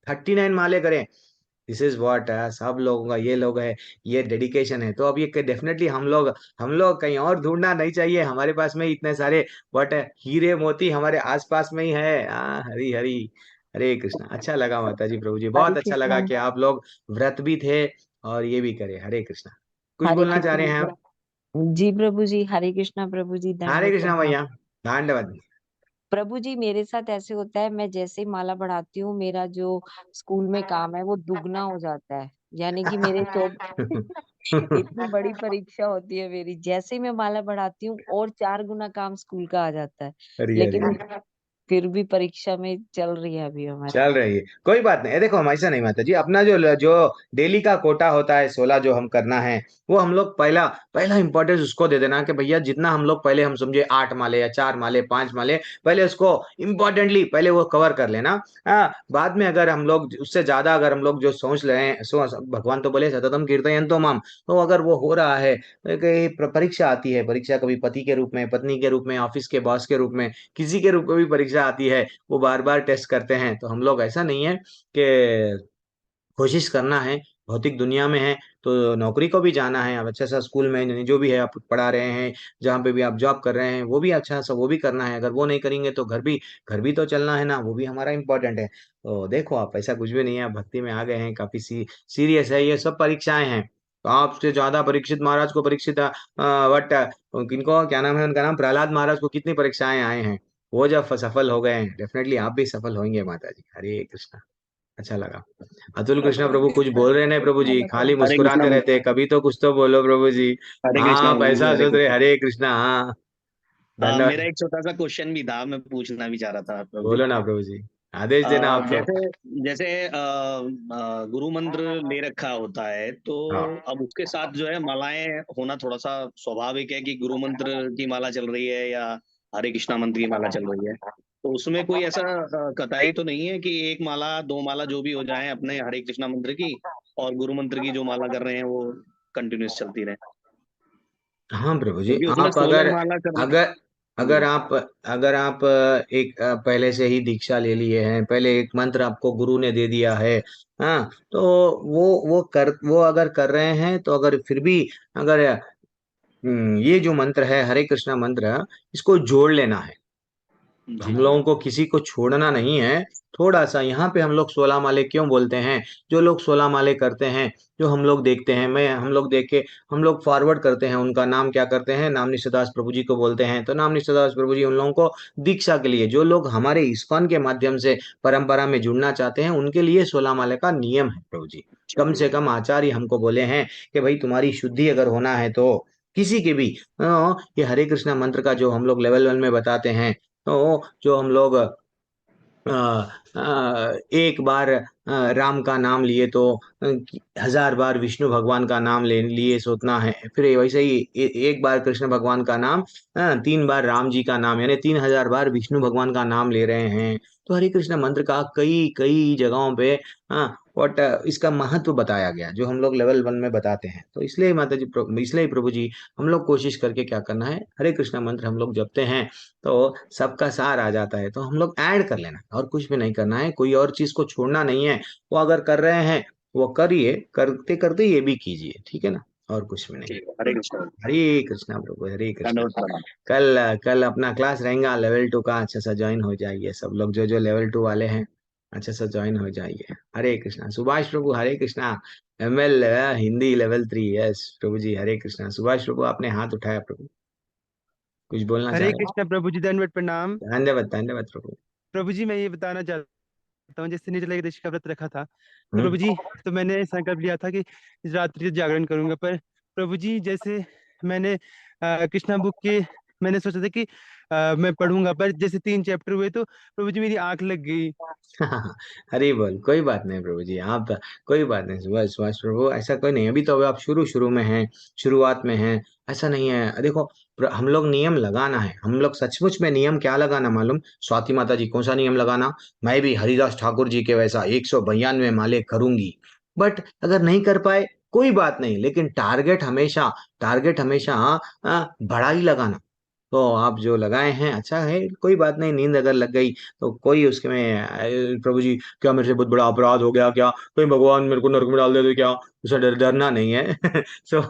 39 माले करें। दिस इज व्हाट सब लोगों का ये लोग है, ये डेडिकेशन है। तो अब ये डेफिनेटली हम लोग कहीं और ढूंढना नहीं चाहिए। हमारे पास में ही इतने सारे व्हाट है, हीरे मोती हमारे आसपास में ही है। हरी हरी हरे कृष्णा। अच्छा लगा माता जी प्रभु जी, हरे बहुत अच्छा लगा कृष्णा। कि आप लोग व्रत भी थे और ये भी करे। हरे कृष्णा। कुछ हरे बोलना चाह रहे हैं आप? कृष्णा जी प्रभु जी। हरे कृष्णा प्रभु जी। हरे दंडवत कृष्णा प्रणाम। भैया। धन्यवाद। प्रभु जी मेरे साथ ऐसे होता है, मैं जैसे ही माला बढ़ाती हूँ मेरा जो स्कूल में काम है वो दुगना हो जाता है। यानी कि मेरे तो इतनी बड़ी परीक्षा होती है मेरी, जैसे ही मैं माला बढ़ाती हूँ और 4 गुना काम स्कूल का आ जाता है। हरी हरी। लेकिन फिर भी परीक्षा में चल रही है अभी हमारी। चल रही है, कोई बात नहीं है। देखो हम ऐसा नहीं माता जी, अपना जो जो डेली का कोटा होता है 16 जो हम करना है, वो हम लोग पहला पहला इंपॉर्टेंस उसको दे देना कि भैया जितना हम लोग पहले हम समझे 8 माले या 4 माले 5 माले, पहले उसको इम्पोर्टेंटली पहले वो कवर कर लेना। हाँ, बाद में अगर हम लोग उससे ज्यादा अगर हम लोग जो सोच रहे हैं भगवान तो बोले सततम कीर्तयन्तो माम, तो अगर वो हो रहा है कि परीक्षा आती है, परीक्षा कभी पति के रूप में, पत्नी के रूप में, ऑफिस के बॉस के रूप में, किसी के रूप में भी परीक्षा आती है, वो बार बार टेस्ट करते हैं, तो हम लोग ऐसा नहीं है कि कोशिश करना है। भौतिक दुनिया में है तो नौकरी को भी जाना है, अब अच्छा सा स्कूल में जो भी है आप पढ़ा रहे हैं, जहाँ पे भी आप जॉब कर रहे हैं, वो भी अच्छा सा वो भी करना है। अगर वो नहीं करेंगे तो घर भी तो चलना है ना, वो भी हमारा इम्पोर्टेंट है। तो देखो आप ऐसा कुछ भी नहीं है, आप भक्ति में आ गए हैं, काफी सीरियस है, ये सब परीक्षाएं हैं। तो आपसे ज्यादा परीक्षित महाराज को परीक्षित बट किनको क्या नाम है उनका नाम, प्रहलाद महाराज को कितनी परीक्षाएं आए हैं, वो जब सफल हो गए हैं, डेफिनेटली आप भी सफल होंगे माता जी। हरे कृष्णा। अच्छा लगा। अतुल कृष्णा प्रभु कुछ बोल रहे नहीं प्रभु जी, खाली हरे कृष्णा। मुस्कुराते रहते हैं, कभी तो कुछ तो बोलो प्रभु जी। हरे कृष्णा हाँ प्रभु जी, पैसा हरे सोच रहे, कृष्णा। हरे कृष्णा। हाँ मेरा धन्यवाद। एक छोटा सा क्वेश्चन भी था, मैं पूछना भी चाह रहा था प्रभु जी। बोलो ना प्रभु जी, आदेश देना आप तो। जैसे जैसे गुरु मंत्र ले रखा होता है, तो हाँ अब उसके साथ जो है मालाएं होना थोड़ा सा स्वाभाविक है कि गुरु मंत्र की माला चल रही है या हरे कृष्णा मंत्र की माला चल रही है, तो उसमें कोई ऐसा कतराई तो नहीं है कि एक माला दो माला जो भी हो जाए अपने हरे कृष्णा मंत्र की, और गुरु मंत्र की जो माला कर रहे हैं वो कंटिन्यूस चलती रहे, हाँ प्रभु जी, क्योंकि उसमें आप 16 अगर माला करने। अगर अगर जी। आप अगर आप एक पहले से ही दीक्षा ले लिए हैं, पहले एक मंत्र आपको गुरु ने दे दिया है, हाँ, तो वो अगर कर रहे हैं, तो अगर फिर भी अगर ये जो मंत्र है हरे कृष्णा मंत्र, इसको जोड़ लेना है। जी हम जी। लोगों को किसी को छोड़ना नहीं है। थोड़ा सा यहाँ पे हम लोग 16 माले क्यों बोलते हैं, जो लोग 16 माले करते हैं, जो हम लोग देखते हैं, मैं हम लोग देख के हम लोग फॉरवर्ड करते हैं, उनका नाम क्या करते हैं, नाम निष्ठादास प्रभु जी को बोलते हैं। तो नाम निष्ठादास प्रभु जी उन लोगों को दीक्षा के लिए, जो लोग हमारे इस्कॉन के माध्यम से परंपरा में जुड़ना चाहते हैं, उनके लिए 16 माले का नियम है प्रभु जी। कम से कम आचार्य हमको बोले हैं कि भाई तुम्हारी शुद्धि अगर होना है तो किसी के भी ये हरे कृष्णा मंत्र का जो हम लोग लेवल 1 में बताते हैं, तो जो हम लोग एक बार राम का नाम लिए तो 1000 बार विष्णु भगवान का नाम ले लिए सोचना है, फिर वैसे ही एक बार कृष्ण भगवान का नाम, 3 बार राम जी का नाम, यानी 3000 बार विष्णु भगवान का नाम ले रहे हैं। तो हरे कृष्ण मंत्र का कई कई जगहों पे वट इसका महत्व बताया गया, जो हम लोग लेवल 1 में बताते हैं। तो इसलिए माता जी इसलिए प्रभु जी हम लोग कोशिश करके क्या करना है, हरे कृष्ण मंत्र हम लोग जपते हैं तो सबका सार आ जाता है, तो हम लोग ऐड कर लेना और कुछ भी नहीं करना है, कोई और चीज को छोड़ना नहीं है। वो अगर कर रहे हैं वो करिए, करते करते ये भी कीजिए, ठीक है ना, और कुछ भी नहीं। ठीक है, हरे कृष्णा। हरे कृष्णा प्रभु, हरे कृष्णा। धन्यवाद प्रणाम। कल कल अपना क्लास रहेगा लेवल 2 का, अच्छा सा ज्वाइन हो जाइए सब लोग, जो जो लेवल 2 वाले हैं अच्छा सा ज्वाइन हो जाइए। हरे कृष्णा। सुभाष प्रभु Hare Krishna. ML Hindi level 3, yes प्रभु जी हरे कृष्णा। सुभाष प्रभु आपने हाथ उठाया प्रभु, कुछ बोलना चाह हरे रहे कृष्णा प्रभु जी, दंडवत प्रणाम। हैं? धन्यवाद धन्यवाद प्रभु। प्रभु जी मैं ये बताना चाहता हूँ, जैसे निर्जला एकादशी का व्रत रखा था तो हम्म प्रभु जी, तो मैंने संकल्प लिया था कि इस रात्रि जागरण करूंगा, पर प्रभु जी जैसे मैंने कृष्णा बुक के मैंने सोचा था कि मैं पढ़ूंगा, पर जैसे 3 चैप्टर हुए तो प्रभु जी मेरी आंख लग गई। हरी बोल, कोई बात नहीं प्रभु जी, आप कोई बात नहीं, सुभाष सुभाष प्रभु ऐसा कोई नहीं, अभी तो आप शुरू शुरू में हैं, शुरुआत में हैं, ऐसा नहीं है। देखो हम लोग नियम लगाना है, हम लोग सचमुच में नियम क्या लगाना मालूम, स्वाति माता जी कौन सा नियम लगाना, मैं भी हरिदास ठाकुर जी के वैसा 192 माले करूंगी। बट अगर नहीं कर पाए कोई बात नहीं, लेकिन टारगेट हमेशा बड़ा ही लगाना। तो आप जो लगाए हैं अच्छा है, कोई बात नहीं, नींद अगर लग गई तो कोई उसके में प्रभु जी क्या मेरे से बहुत बड़ा अपराध हो गया क्या, कोई भगवान मेरे को नरक में डाल दे तो क्या, उसे डरना नहीं है। सो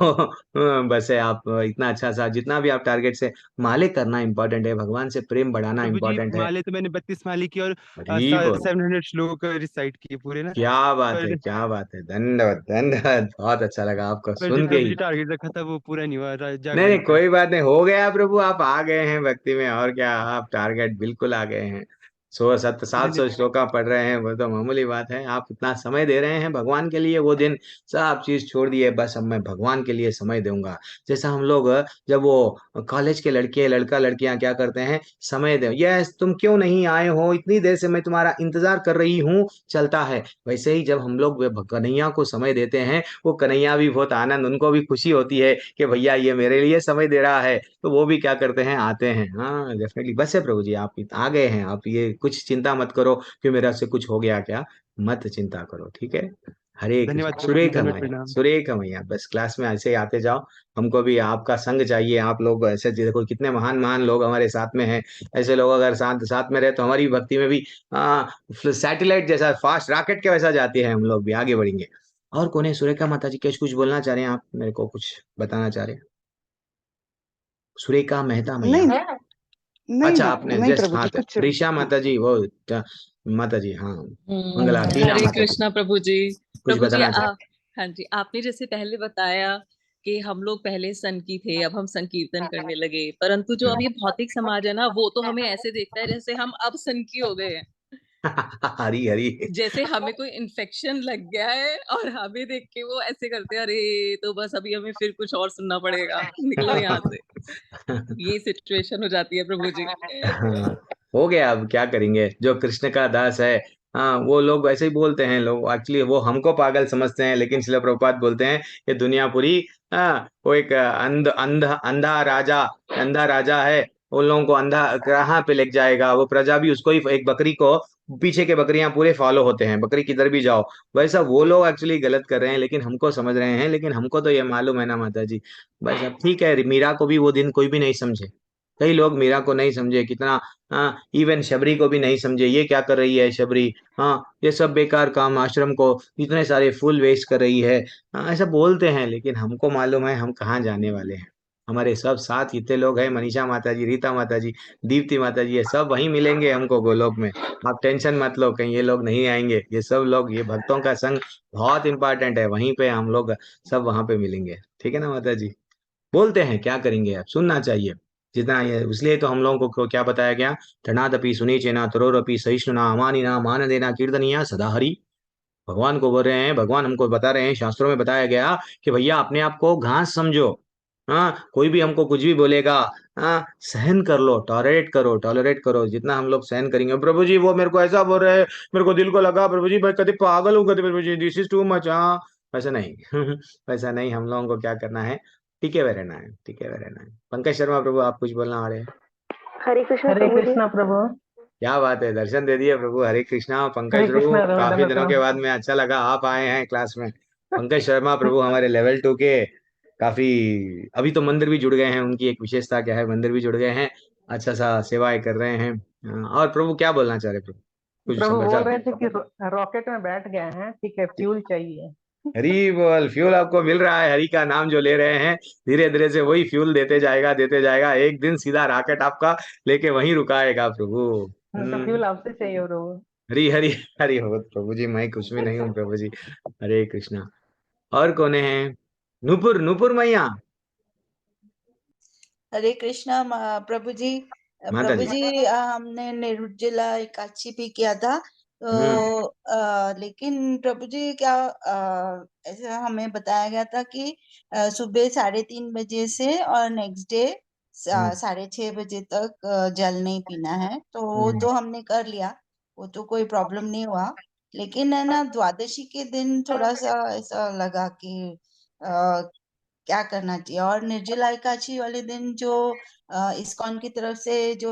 बस है, आप इतना अच्छा सा जितना भी आप टारगेट से माले करना इंपॉर्टेंट है, भगवान से प्रेम बढ़ाना प्रभु जी इंपॉर्टेंट है। माले तो मैंने 32 माले की और हरी बोल, 700 श्लोक रिसाइट किए पूरे ना। क्या बात है, पर क्या बात है, धन्यवाद धन्यवाद, बहुत अच्छा लगा आपको पर जो सुन के प्रभु ही। जी टारगेट रखा था वो पूरा नहीं हुआ नहीं नहीं जागरण का। कोई बात नहीं, हो गया प्रभु, आप आ गए हैं भक्ति में, और क्या, आप टारगेट बिल्कुल आ गए हैं। 700 श्लोका पढ़ रहे हैं, वो तो मामूली बात है। आप इतना समय दे रहे हैं भगवान के लिए, वो दिन सब चीज छोड़ दिए, बस अब मैं भगवान के लिए समय दूंगा। जैसा हम लोग जब वो कॉलेज के लड़के लड़का लड़कियां क्या करते हैं, समय दे, यस तुम क्यों नहीं आए हो, इतनी देर से मैं तुम्हारा इंतजार कर रही हूँ, चलता है। वैसे ही जब हम लोग कन्हैया को समय देते हैं, वो कन्हैया भी बहुत आनंद, उनको भी खुशी होती है कि भैया ये मेरे लिए समय दे रहा है, तो वो भी क्या करते हैं, आते हैं। हाँ डेफिनेटली, बस है प्रभु जी, आप आ गए हैं, आप ये कुछ चिंता मत करो कि मेरा से कुछ हो गया क्या, मत चिंता करो, ठीक है। हरे कृष्ण, धन्यवाद प्रभु जी, सुरेखा दंडवत मैया, प्रणाम। सुरेखा मैया, बस क्लास में ऐसे ही आते जाओ, हमको भी आपका संग चाहिए। आप लोग ऐसे देखो कितने महान महान लोग हमारे साथ में हैं, ऐसे लोग अगर साथ साथ में रहे तो हमारी भक्ति में भी सैटेलाइट जैसा फास्ट रॉकेट के वैसा जाती है, हम लोग भी आगे बढ़ेंगे। और कौन है, सुरेखा माता जी कुछ बोलना चाह रहे हैं, आप मेरे को कुछ बताना चाह रहे हैं? सुरेखा मेहता मैया, नहीं नहीं अच्छा आपने नहीं जस्ट, प्रभु हाँ जी कुछ ऋषा माता जी, वो माता जी, हाँ मंगला टीना हरे माता जी, कृष्णा प्रभु जी। कुछ प्रभु जी बताना चाह हाँ जी, आपने जैसे पहले बताया कि हम लोग पहले सन की थे, अब हम संकीर्तन करने लगे, परंतु जो अब ये भौतिक समाज है ना, वो तो हमें ऐसे देखता है जैसे हम अब सन की हो गए हैं। हरी हरी जैसे हमें कोई इन्फेक्शन लग गया है और हमें देख के वो ऐसे करते हैं, अरे तो बस अभी हमें फिर कुछ और सुनना पड़ेगा, निकलो यहाँ से। ये सिचुएशन हो जाती है प्रभु जी। हाँ, हो गया, अब क्या करेंगे, जो कृष्ण का दास है। हाँ वो लोग वैसे ही बोलते हैं, लोग एक्चुअली वो हमको पागल समझते हैं, लेकिन शिला प्रभुपाद बोलते हैं ये दुनिया पूरी, हाँ वो एक अंधा राजा है, उन लोगों को अंधा कहाँ पे लेके जाएगा, वो प्रजा भी उसको ही, एक बकरी को पीछे के बकरियां पूरे फॉलो होते हैं, बकरी किधर भी जाओ, वैसा वो लोग एक्चुअली गलत कर रहे हैं, लेकिन हमको समझ रहे हैं, लेकिन हमको तो ये मालूम है ना माता जी। बस अब ठीक है, मीरा को भी वो दिन कोई भी नहीं समझे, कई लोग मीरा को नहीं समझे, कितना, हाँ इवन शबरी को भी नहीं समझे, ये क्या कर रही है शबरी, हाँ ये सब बेकार काम, आश्रम को इतने सारे फूल वेस्ट कर रही है, हाँ ऐसा बोलते हैं, लेकिन हमको मालूम है हम कहाँ जाने वाले हैं। हमारे सब साथ इतने लोग हैं, मनीषा माता जी, रीता माता जी, दीप्ति माता जी, ये सब वहीं मिलेंगे हमको गोलोक में। आप टेंशन मत लो, कहीं ये लोग नहीं आएंगे, ये सब लोग, ये भक्तों का संग बहुत इंपॉर्टेंट है, वहीं पे हम लोग सब वहां पे मिलेंगे, ठीक है ना माता जी। बोलते हैं, क्या करेंगे, अब सुनना चाहिए जितना ये, इसलिए तो हम लोगों को क्या बताया गया, ठनादपि सुनीचेना तरोरपि सहिष्णुना अमानिना मान देना कीर्तनिया सदा हरि। भगवान को बोल रहे हैं, भगवान हमको बता रहे हैं, शास्त्रों में बताया गया कि भैया अपने आप को घास समझो, हाँ कोई भी हमको कुछ भी बोलेगा, हाँ सहन कर लो, टॉलरेट करो, जितना हम लोग सहन करेंगे। प्रभु जी वो मेरे को ऐसा बोल रहे हैं, मेरे को दिल को लगा प्रभु जी, मैं कभी पागल हूँ, कभी प्रभु जी दिस इज टू मच, हाँ वैसा नहीं वैसा नहीं, हम लोगों को क्या करना है, टिके हुए रहना है, टिके हुए रहना है। पंकज शर्मा प्रभु, आप कुछ बोलना आ रहे हैं? हरे कृष्ण हरे प्रभु जी। कृष्णा प्रभु। क्या बात है, दर्शन दे दिए प्रभु, हरे कृष्णा। पंकज हरे प्रभु कृष्णा काफी दंडवत दिनों के बाद में अच्छा लगा आप आए हैं क्लास में। पंकज शर्मा प्रभु हमारे लेवल 2 के काफी, अभी तो मंदिर भी जुड़ गए हैं, उनकी एक विशेषता क्या है, मंदिर भी जुड़ गए हैं, अच्छा सा सेवाएं कर रहे हैं। और प्रभु क्या बोलना चाह रहे प्रभु, कुछ प्रभु बोल समाचार? रहे थे कि रॉकेट में बैठ गए हैं, ठीक है, फ्यूल चाहिए। हरी बोल, फ्यूल आपको मिल रहा है, हरि का नाम जो ले रहे हैं, धीरे धीरे से वही फ्यूल देते जाएगा, एक दिन सीधा रॉकेट आपका लेके वहीं रुकाएगा प्रभु। तो फ्यूल आपसे चाहिए प्रभु। हरी हरी हरी हो प्रभु जी, मैं कुछ भी नहीं हूँ प्रभु जी, हरे कृष्णा। और कौन है, नूपुर, नूपुर मैया, हरे कृष्णा प्रभु जी। माता प्रभु जी। जी हमने निर्जला एकादशी भी किया था, तो लेकिन प्रभु जी क्या ऐसा हमें बताया गया था कि सुबह 3:30 बजे से और नेक्स्ट डे 6:30 बजे तक जल नहीं पीना है, तो वो तो हमने कर लिया, वो तो कोई प्रॉब्लम नहीं हुआ। लेकिन है ना, द्वादशी के दिन थोड़ा सा ऐसा लगा कि क्या करना चाहिए। और निर्जला एकादशी वाले दिन जो इस्कॉन की तरफ से जो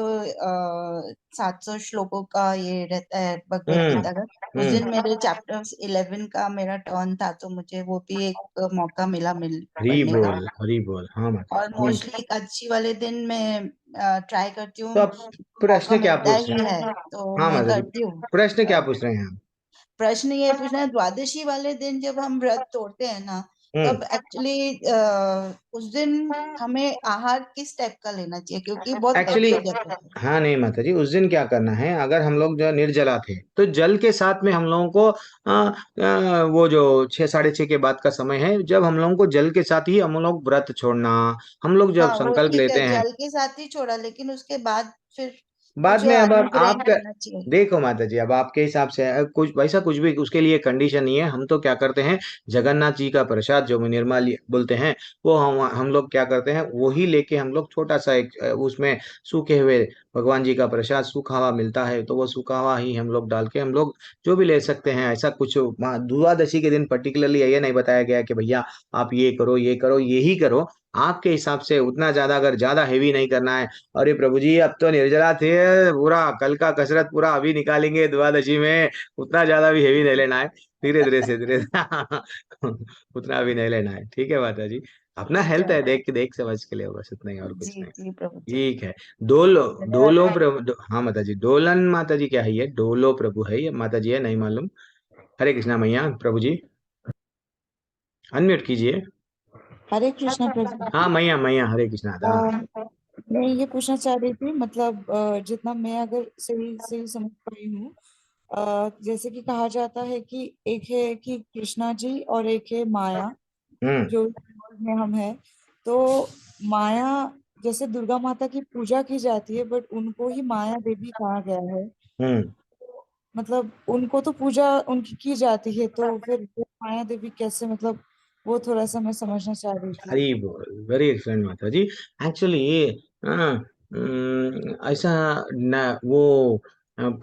700 श्लोकों का ये रहता है भगवत गीता का, उस दिन मेरे चैप्टर 11 का मेरा टर्न था, तो मुझे वो भी एक मौका मिला हरी पढ़ने का। बोल, हरी बोल, हाँ माता और जी। मोस्टली एकादशी वाले दिन मैं ट्राई करती तो हूँ, आप मौका प्रश्न क्या मिलता पूछ ही रहे है हैं? तो हाँ मैं माता जी, करती हूँ। प्रश्न क्या पूछ रहे हैं आप? प्रश्न ये पूछना है, द्वादशी वाले दिन जब हम व्रत तोड़ते हैं ना, तब एक्चुअली उस दिन हमें आहार किस टाइप का लेना चाहिए, क्योंकि बहुत हैवी एक्चुअली हो जाता है। हाँ नहीं माता जी, उस दिन क्या करना है, अगर हम लोग जो निर्जला थे तो जल के साथ में हम लोगों को वो जो 6, 6:30 के बाद का समय है, जब हम लोगों को जल के साथ ही हम लोग व्रत छोड़ना, हम लोग जब हाँ वो संकल्प ठीक है, लेते हैं। जल के साथ ही छोड़ा, लेकिन उसके बाद फिर बाद मुझे में अब अनुग्रह आपका करना चाहिए। देखो माता जी, अब आपके हिसाब से कुछ वैसा कुछ भी उसके लिए कंडीशन नहीं है। हम तो क्या करते हैं, जगन्नाथ जी का प्रसाद जो निर्माल्य बोलते हैं, वो हम लोग क्या करते हैं, वही लेके हम लोग छोटा सा एक उसमें सूखे हुए भगवान जी का प्रसाद सूखा हुआ मिलता है, तो वो सूखा हुआ ही हम लोग डाल के हम लोग जो भी ले सकते हैं। ऐसा कुछ द्वादशी के दिन पर्टिकुलरली ये नहीं बताया गया कि भैया आप ये करो ये करो यही करो। आपके हिसाब से उतना ज्यादा, अगर ज्यादा हेवी नहीं करना है, अरे प्रभु जी अब तो निर्जला थे, पूरा कल का कसरत पूरा अभी निकालेंगे द्वादशी में, उतना ज्यादा भी हेवी नहीं लेना है, धीरे धीरे से धीरे उतना भी नहीं लेना है। ठीक है माता जी, अपना ठीक हेल्थ है। है, देख देख समझ के ले, बस उतना ही, और कुछ जी नहीं। जी प्रभु जी। ठीक है। डोलो धन्यवाद डोलो प्रभु। प्रभु हाँ माता जी, डोलन माता जी क्या है ये, डोलो प्रभु है ये माता जी, है नहीं मालूम। हरे कृष्णा मैया प्रभु जी, अनम्यूट कीजिए। हरे कृष्णा प्रभु हाँ जी। मैया मैया, हरे कृष्णा दा। मैं ये पूछना चाह रही थी, मतलब जितना मैं अगर सही सही समझ पाई हूँ, जैसे कि कहा जाता है कि एक है कि कृष्णा जी और एक है माया, हम्म जो में हम है। तो माया, जैसे दुर्गा माता की पूजा की जाती है, बट उनको ही माया देवी कहा गया है। हम्म मतलब उनको तो पूजा उनकी की जाती है, तो फिर वो माया देवी कैसे, मतलब वो थोड़ा सा मैं समझना चाह रही थी। हरी बोल, वेरी एक्सलेंट माता जी। एक्चुअली ये ऐसा न वो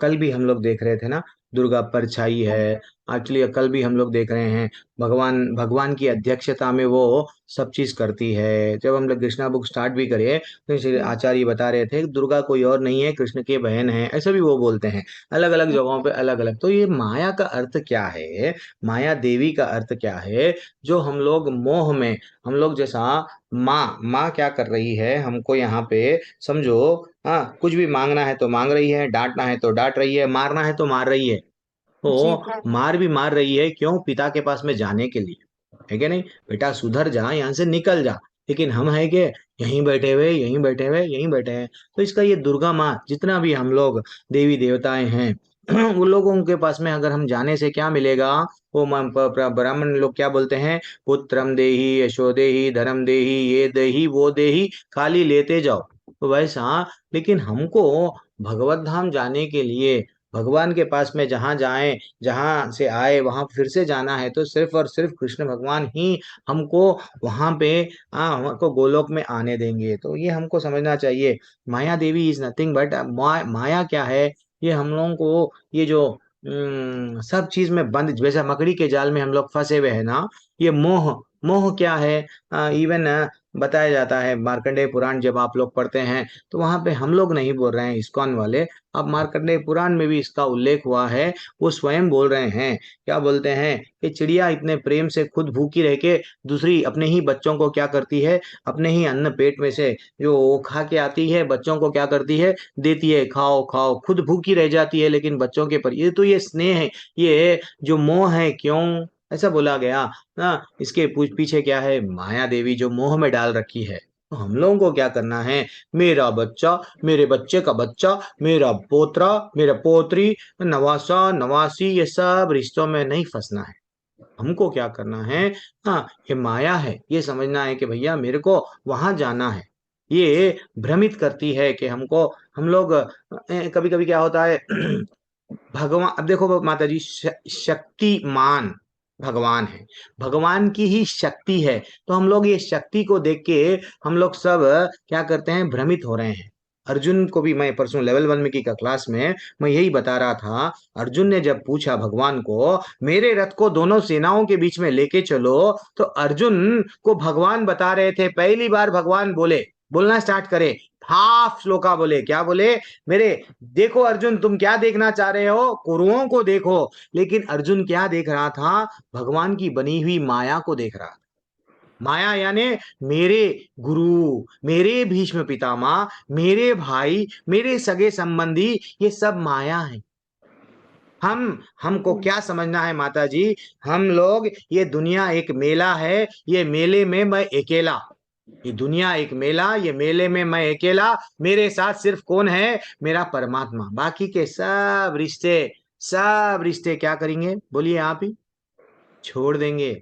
कल भी हम लोग देख रहे थे ना, दुर्गा परछाई है। एक्चुअली कल भी हम लोग देख रहे हैं, भगवान भगवान की अध्यक्षता में वो सब चीज करती है। जब हम लोग कृष्णा बुक स्टार्ट भी करे तो श्री आचार्य बता रहे थे कि दुर्गा कोई और नहीं है, कृष्ण की बहन है, ऐसा भी वो बोलते हैं। अलग अलग जगहों पे अलग अलग। तो ये माया का अर्थ क्या है, माया देवी का अर्थ क्या है, जो हम लोग मोह में, हम लोग जैसा माँ माँ क्या कर रही है हमको यहाँ पे, समझो। हाँ, कुछ भी मांगना है तो मांग रही है, डांटना है तो डांट रही है, मारना है तो मार रही है। जी तो मार भी मार रही है क्यों, पिता के पास में जाने के लिए, है क्या नहीं, बेटा सुधर जा, यहाँ से निकल जा। लेकिन हम है कि यहीं बैठे हुए यहीं बैठे हुए यहीं बैठे हैं। तो इसका ये दुर्गा माँ, जितना भी हम लोग देवी देवताएं हैं उन लोगों के पास में अगर हम जाने से क्या मिलेगा, वो ब्राह्मण लोग क्या बोलते हैं, पुत्रम देही यशो देही धर्म देही ये देही वो देही, खाली लेते जाओ। तो वैसा, लेकिन हमको भगवत धाम जाने के लिए, भगवान के पास में जहाँ जाएं, जहाँ से आए वहां फिर से जाना है, तो सिर्फ और सिर्फ कृष्ण भगवान ही हमको वहां पे हमको गोलोक में आने देंगे। तो ये हमको समझना चाहिए, माया देवी इज नथिंग बट, माया क्या है, ये हम लोगों को ये जो सब चीज में बंद, जैसे मकड़ी के जाल में हम लोग फंसे हुए हैं ना, ये मोह, मोह क्या है, इवन बताया जाता है मार्कंडेय पुराण जब आप लोग पढ़ते हैं, तो वहां पे हम लोग नहीं बोल रहे हैं इस्कॉन वाले, अब मार्कंडेय पुराण में भी इसका उल्लेख हुआ है। वो स्वयं बोल रहे हैं, क्या बोलते हैं कि चिड़िया इतने प्रेम से खुद भूखी रह के दूसरी अपने ही बच्चों को क्या करती है, अपने ही अन्न पेट में से जो वो खा के आती है, बच्चों को क्या करती है, देती है, खाओ खाओ, खुद भूखी रह जाती है लेकिन बच्चों के पर, ये तो ये स्नेह है, ये जो मोह है, क्यों ऐसा बोला गया ना, इसके पीछे क्या है, माया देवी जो मोह में डाल रखी है। तो हम लोगों को क्या करना है, मेरा बच्चा, मेरे बच्चे का बच्चा, मेरा पोतरा, मेरा पोत्री, नवासा नवासी, ये सब रिश्तों में नहीं फंसना है। हमको क्या करना है, हाँ ये माया है, ये समझना है कि भैया मेरे को वहां जाना है। ये भ्रमित करती है कि हमको, हम लोग कभी कभी क्या होता है भगवान, अब देखो माता जी, शक्तिमान भगवान है, भगवान की ही शक्ति है। तो हम लोग ये शक्ति को देख के हम लोग सब क्या करते हैं, भ्रमित हो रहे हैं। अर्जुन को भी मैं परसों लेवल 1 में की क्लास में मैं यही बता रहा था, अर्जुन ने जब पूछा भगवान को, मेरे रथ को दोनों सेनाओं के बीच में लेके चलो, तो अर्जुन को भगवान बता रहे थे, पहली बार भगवान बोले, बोलना स्टार्ट करे, हाफ श्लोका बोले, क्या बोले, मेरे, देखो अर्जुन तुम क्या देखना चाह रहे हो, कुरुओं को देखो। लेकिन अर्जुन क्या देख रहा था, भगवान की बनी हुई माया को देख रहा था। माया यानी मेरे गुरु, मेरे भीष्म पितामह, मेरे भाई, मेरे सगे संबंधी, ये सब माया है। हमको क्या समझना है माता जी, हम लोग, ये दुनिया एक मेला है, ये मेले में मैं अकेला, ये दुनिया एक मेला, ये मेले में मैं अकेला, मेरे साथ सिर्फ कौन है, मेरा परमात्मा, बाकी के सब रिश्ते, सब रिश्ते क्या करेंगे, बोलिए आप ही, छोड़ देंगे।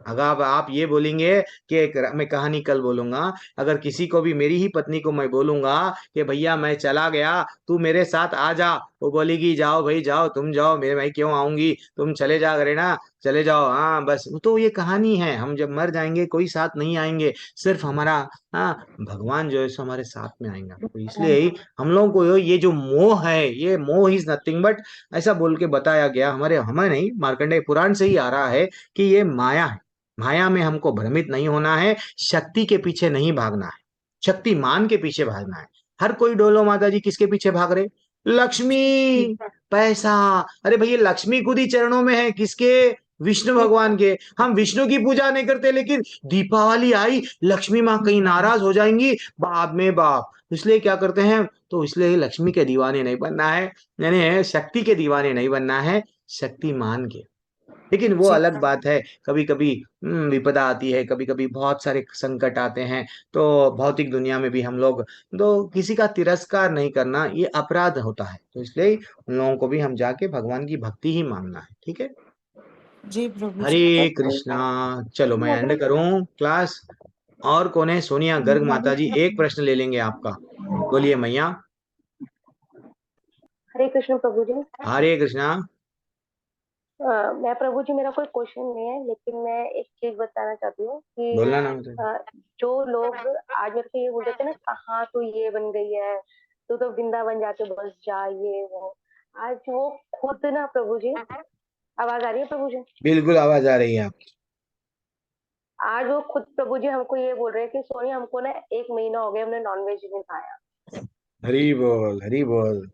अगर आप ये बोलेंगे कि मैं कहानी कल बोलूंगा, अगर किसी को भी, मेरी ही पत्नी को मैं बोलूंगा कि भैया मैं चला गया, तू मेरे साथ आ जा, वो बोलेगी जाओ भाई जाओ, तुम जाओ, मैं क्यों आऊंगी, तुम चले जा करे ना, चले जाओ, हाँ बस। तो ये कहानी है, हम जब मर जाएंगे कोई साथ नहीं आएंगे, सिर्फ हमारा, हाँ, भगवान जो है सो हमारे साथ में आएंगे। तो इसलिए ही हम लोगों को ये जो मोह है, ये मोह इज नथिंग बट, ऐसा बोल के बताया गया, हमारे हमें नहीं, मार्कंडेय पुराण से ही आ रहा है कि ये माया है। माया में हमको भ्रमित नहीं होना है, शक्ति के पीछे नहीं भागना है, शक्तिमान के पीछे भागना है। हर कोई डोलो माता जी किसके पीछे भाग रहे? लक्ष्मी, पैसा। अरे भैया लक्ष्मी खुद ही चरणों में है, किसके? विष्णु भगवान के। हम विष्णु की पूजा नहीं करते, लेकिन दीपावली आई, लक्ष्मी माँ कहीं नाराज हो जाएंगी, बाप में बाप, इसलिए क्या करते हैं? तो इसलिए लक्ष्मी के दीवाने नहीं बनना है, यानी शक्ति के दीवाने नहीं बनना है, शक्तिमान के। लेकिन वो अलग बात है, कभी कभी विपदा आती है, कभी कभी बहुत सारे संकट आते हैं, तो भौतिक दुनिया में भी हम लोग, तो किसी का तिरस्कार नहीं करना ये अपराध होता है, तो इसलिए उन लोगों को भी हम जाके भगवान की भक्ति ही मांगना है। ठीक है, जी प्रभु जी। हरे कृष्णा। चलो मैं एंड करूं क्लास। और कौन है? सोनिया गर्ग माता जी, एक प्रश्न ले लेंगे आपका, बोलिए मैया। हरे कृष्ण प्रभु जी। हरे कृष्णा। मैं प्रभु जी, मेरा कोई क्वेश्चन नहीं है, लेकिन मैं एक चीज बताना चाहती हूँ बोलना ना कि जो लोग आज मेरे को ये बोलते थे ना, कहाँ तू ये बन गई है, तू तो वृंदावन जाके बस जा, ये वो, आज वो खुद ना प्रभु जी, आवाज आ रही है प्रभु जी? बिल्कुल आवाज आ रही है आपकी। आज वो खुद प्रभु जी हमको ये बोल रहे हैं कि सोनी, हमको ना 1 महीना हो गया हमने नॉनवेज नहीं खाया। हरी बोल, हरी बोल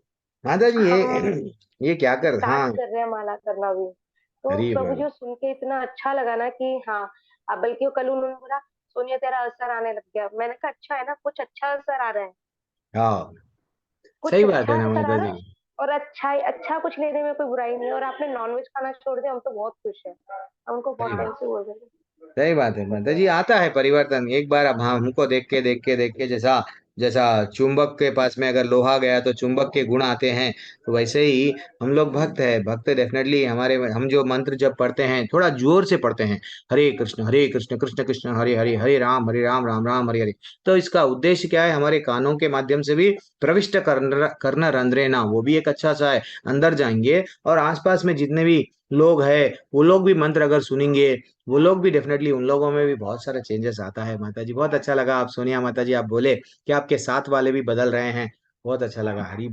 माता जी। ये क्या कर, हाँ, स्टार्ट कर रहे हैं माला करना भी। तो हरी प्रभु बोल। जी सुन के इतना अच्छा लगा ना कि हाँ, अब बल्कि कल उन्होंने बोला सोनिया तेरा असर आने लग गया। मैंने कहा अच्छा है ना, कुछ अच्छा असर आ रहा है, हाँ कुछ सही बात अच्छा है ना असर आ माता रहा जी। है, और अच्छा कुछ लेने में कोई बुराई नहीं है। और आपने नॉनवेज खाना छोड़ दिया, हम तो बहुत खुश है, हमको बहुत सही बात, टाइम से बोल रहे थे। सही बात है माता जी, आता है परिवर्तन एक बार। अब हाँ, हमको देख के जैसा जैसा चुंबक के पास में अगर लोहा गया तो चुंबक के गुण आते हैं, तो वैसे ही हम लोग भक्त है, भक्त डेफिनेटली हमारे, हम जो मंत्र जब पढ़ते हैं थोड़ा जोर से पढ़ते हैं, हरे कृष्ण कृष्ण कृष्ण हरे हरे, हरे राम राम राम हरे हरे, तो इसका उद्देश्य क्या है? हमारे कानों के माध्यम से भी प्रविष्ट करना रंध्रेना, वो भी एक अच्छा सा है, अंदर जाएंगे और आसपास में जितने भी लोग हैं वो लोग भी मंत्र अगर सुनेंगे, वो लोग भी डेफिनेटली, उन लोगों में भी बहुत सारा चेंजेस आता है। माता जी बहुत अच्छा लगा, आप सोनिया माता जी आप बोले कि आपके साथ वाले भी बदल रहे हैं, बहुत अच्छा लगा। हरी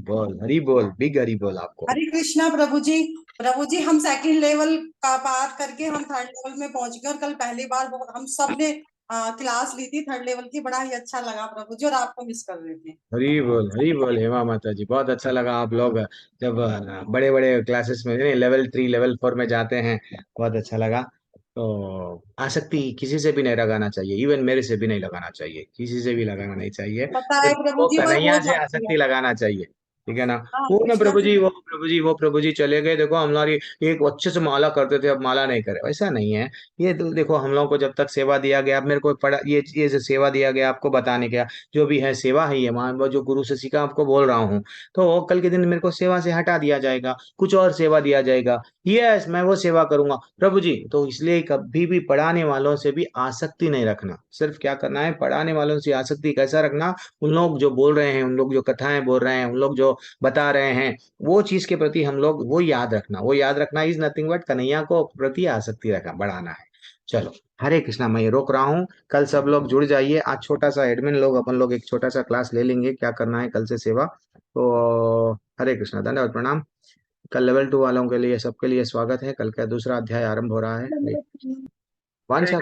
बोल, बिग हरी बोल आपको। हरे कृष्णा प्रभु जी। प्रभु जी हम सेकंड लेवल का पार करके हम थर्ड लेवल में पहुंच गए, और कल पहली बार बहुत हम सब ने क्लास ली थी थर्ड लेवल की, बड़ा ही अच्छा लगा प्रभु जी, और आपको मिस कर रहे थे। हरी बोल हेमा माता जी, बहुत अच्छा लगा। आप लोग जब बड़े बड़े क्लासेस में, लेवल 3 लेवल 4 में जाते हैं, बहुत अच्छा लगा। तो आसक्ति किसी से भी नहीं लगाना चाहिए, इवन मेरे से भी नहीं लगाना चाहिए, किसी से भी लगाना नहीं चाहिए, पता है सिर्फ प्रभु वो जी, वो हो कन्हैया से जाती है। आसक्ति लगाना चाहिए। ठीक है ना? हाँ वो ना कृष्णा प्रभु जी। जी, वो प्रभु जी चले गए, देखो हमारी एक अच्छे से माला करते थे, अब माला नहीं करे, वैसा नहीं है। ये तो देखो, हम लोगों को जब तक सेवा दिया गया, अब मेरे को पढ़ा, ये जो सेवा दिया गया आपको बताने का, जो भी है सेवा है, ये मान लो जो गुरु से सीखा आपको बोल रहा हूँ, तो कल के दिन मेरे को सेवा से हटा दिया जाएगा, कुछ और सेवा दिया जाएगा, यस मैं वो सेवा करूंगा प्रभु जी। तो इसलिए कभी भी पढ़ाने वालों से भी आसक्ति नहीं रखना, सिर्फ क्या करना है, पढ़ाने वालों से आसक्ति कैसा रखना, उन लोग जो बोल रहे हैं, उन लोग जो कथाएं बोल रहे हैं, उन लोग जो बता रहे हैं, वो चीज के प्रति हम लोग वो याद रखना इज नथिंग बट कन्हैया को प्रति आसक्ति रखना, बढ़ाना है। चलो हरे कृष्णा, मैं ये रोक रहा हूँ, कल सब लोग जुड़ जाइए। आज छोटा सा एडमिन लोग, अपन लोग एक छोटा सा क्लास ले लेंगे, क्या करना है कल से सेवा। तो हरे कृष्णा, धन्यवाद, प्रणाम। कल लेवल 2 वालों के लिए, सबके लिए स्वागत है, कल का दूसरा अध्याय आरंभ हो रहा है। वांछा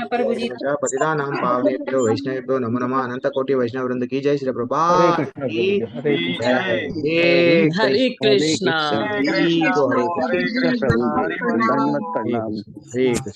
प्रभु जी। पतितानां पावनेभ्यो वैष्णवेभ्यो नमो नमः। अनंत कोटि वैष्णव वृंद की जय, श्री हरे प्रभुपाद कृष्णा की प्रभु जी, हरे कृष्णा जय। प्रभु जी। हे हरे कृष्ण कृष्णा। जी को हरे कृष्ण, हरे कृष्णा प्रभु जी, दंडवत हरे प्रणाम। कृष्ण, हरे कृष्ण।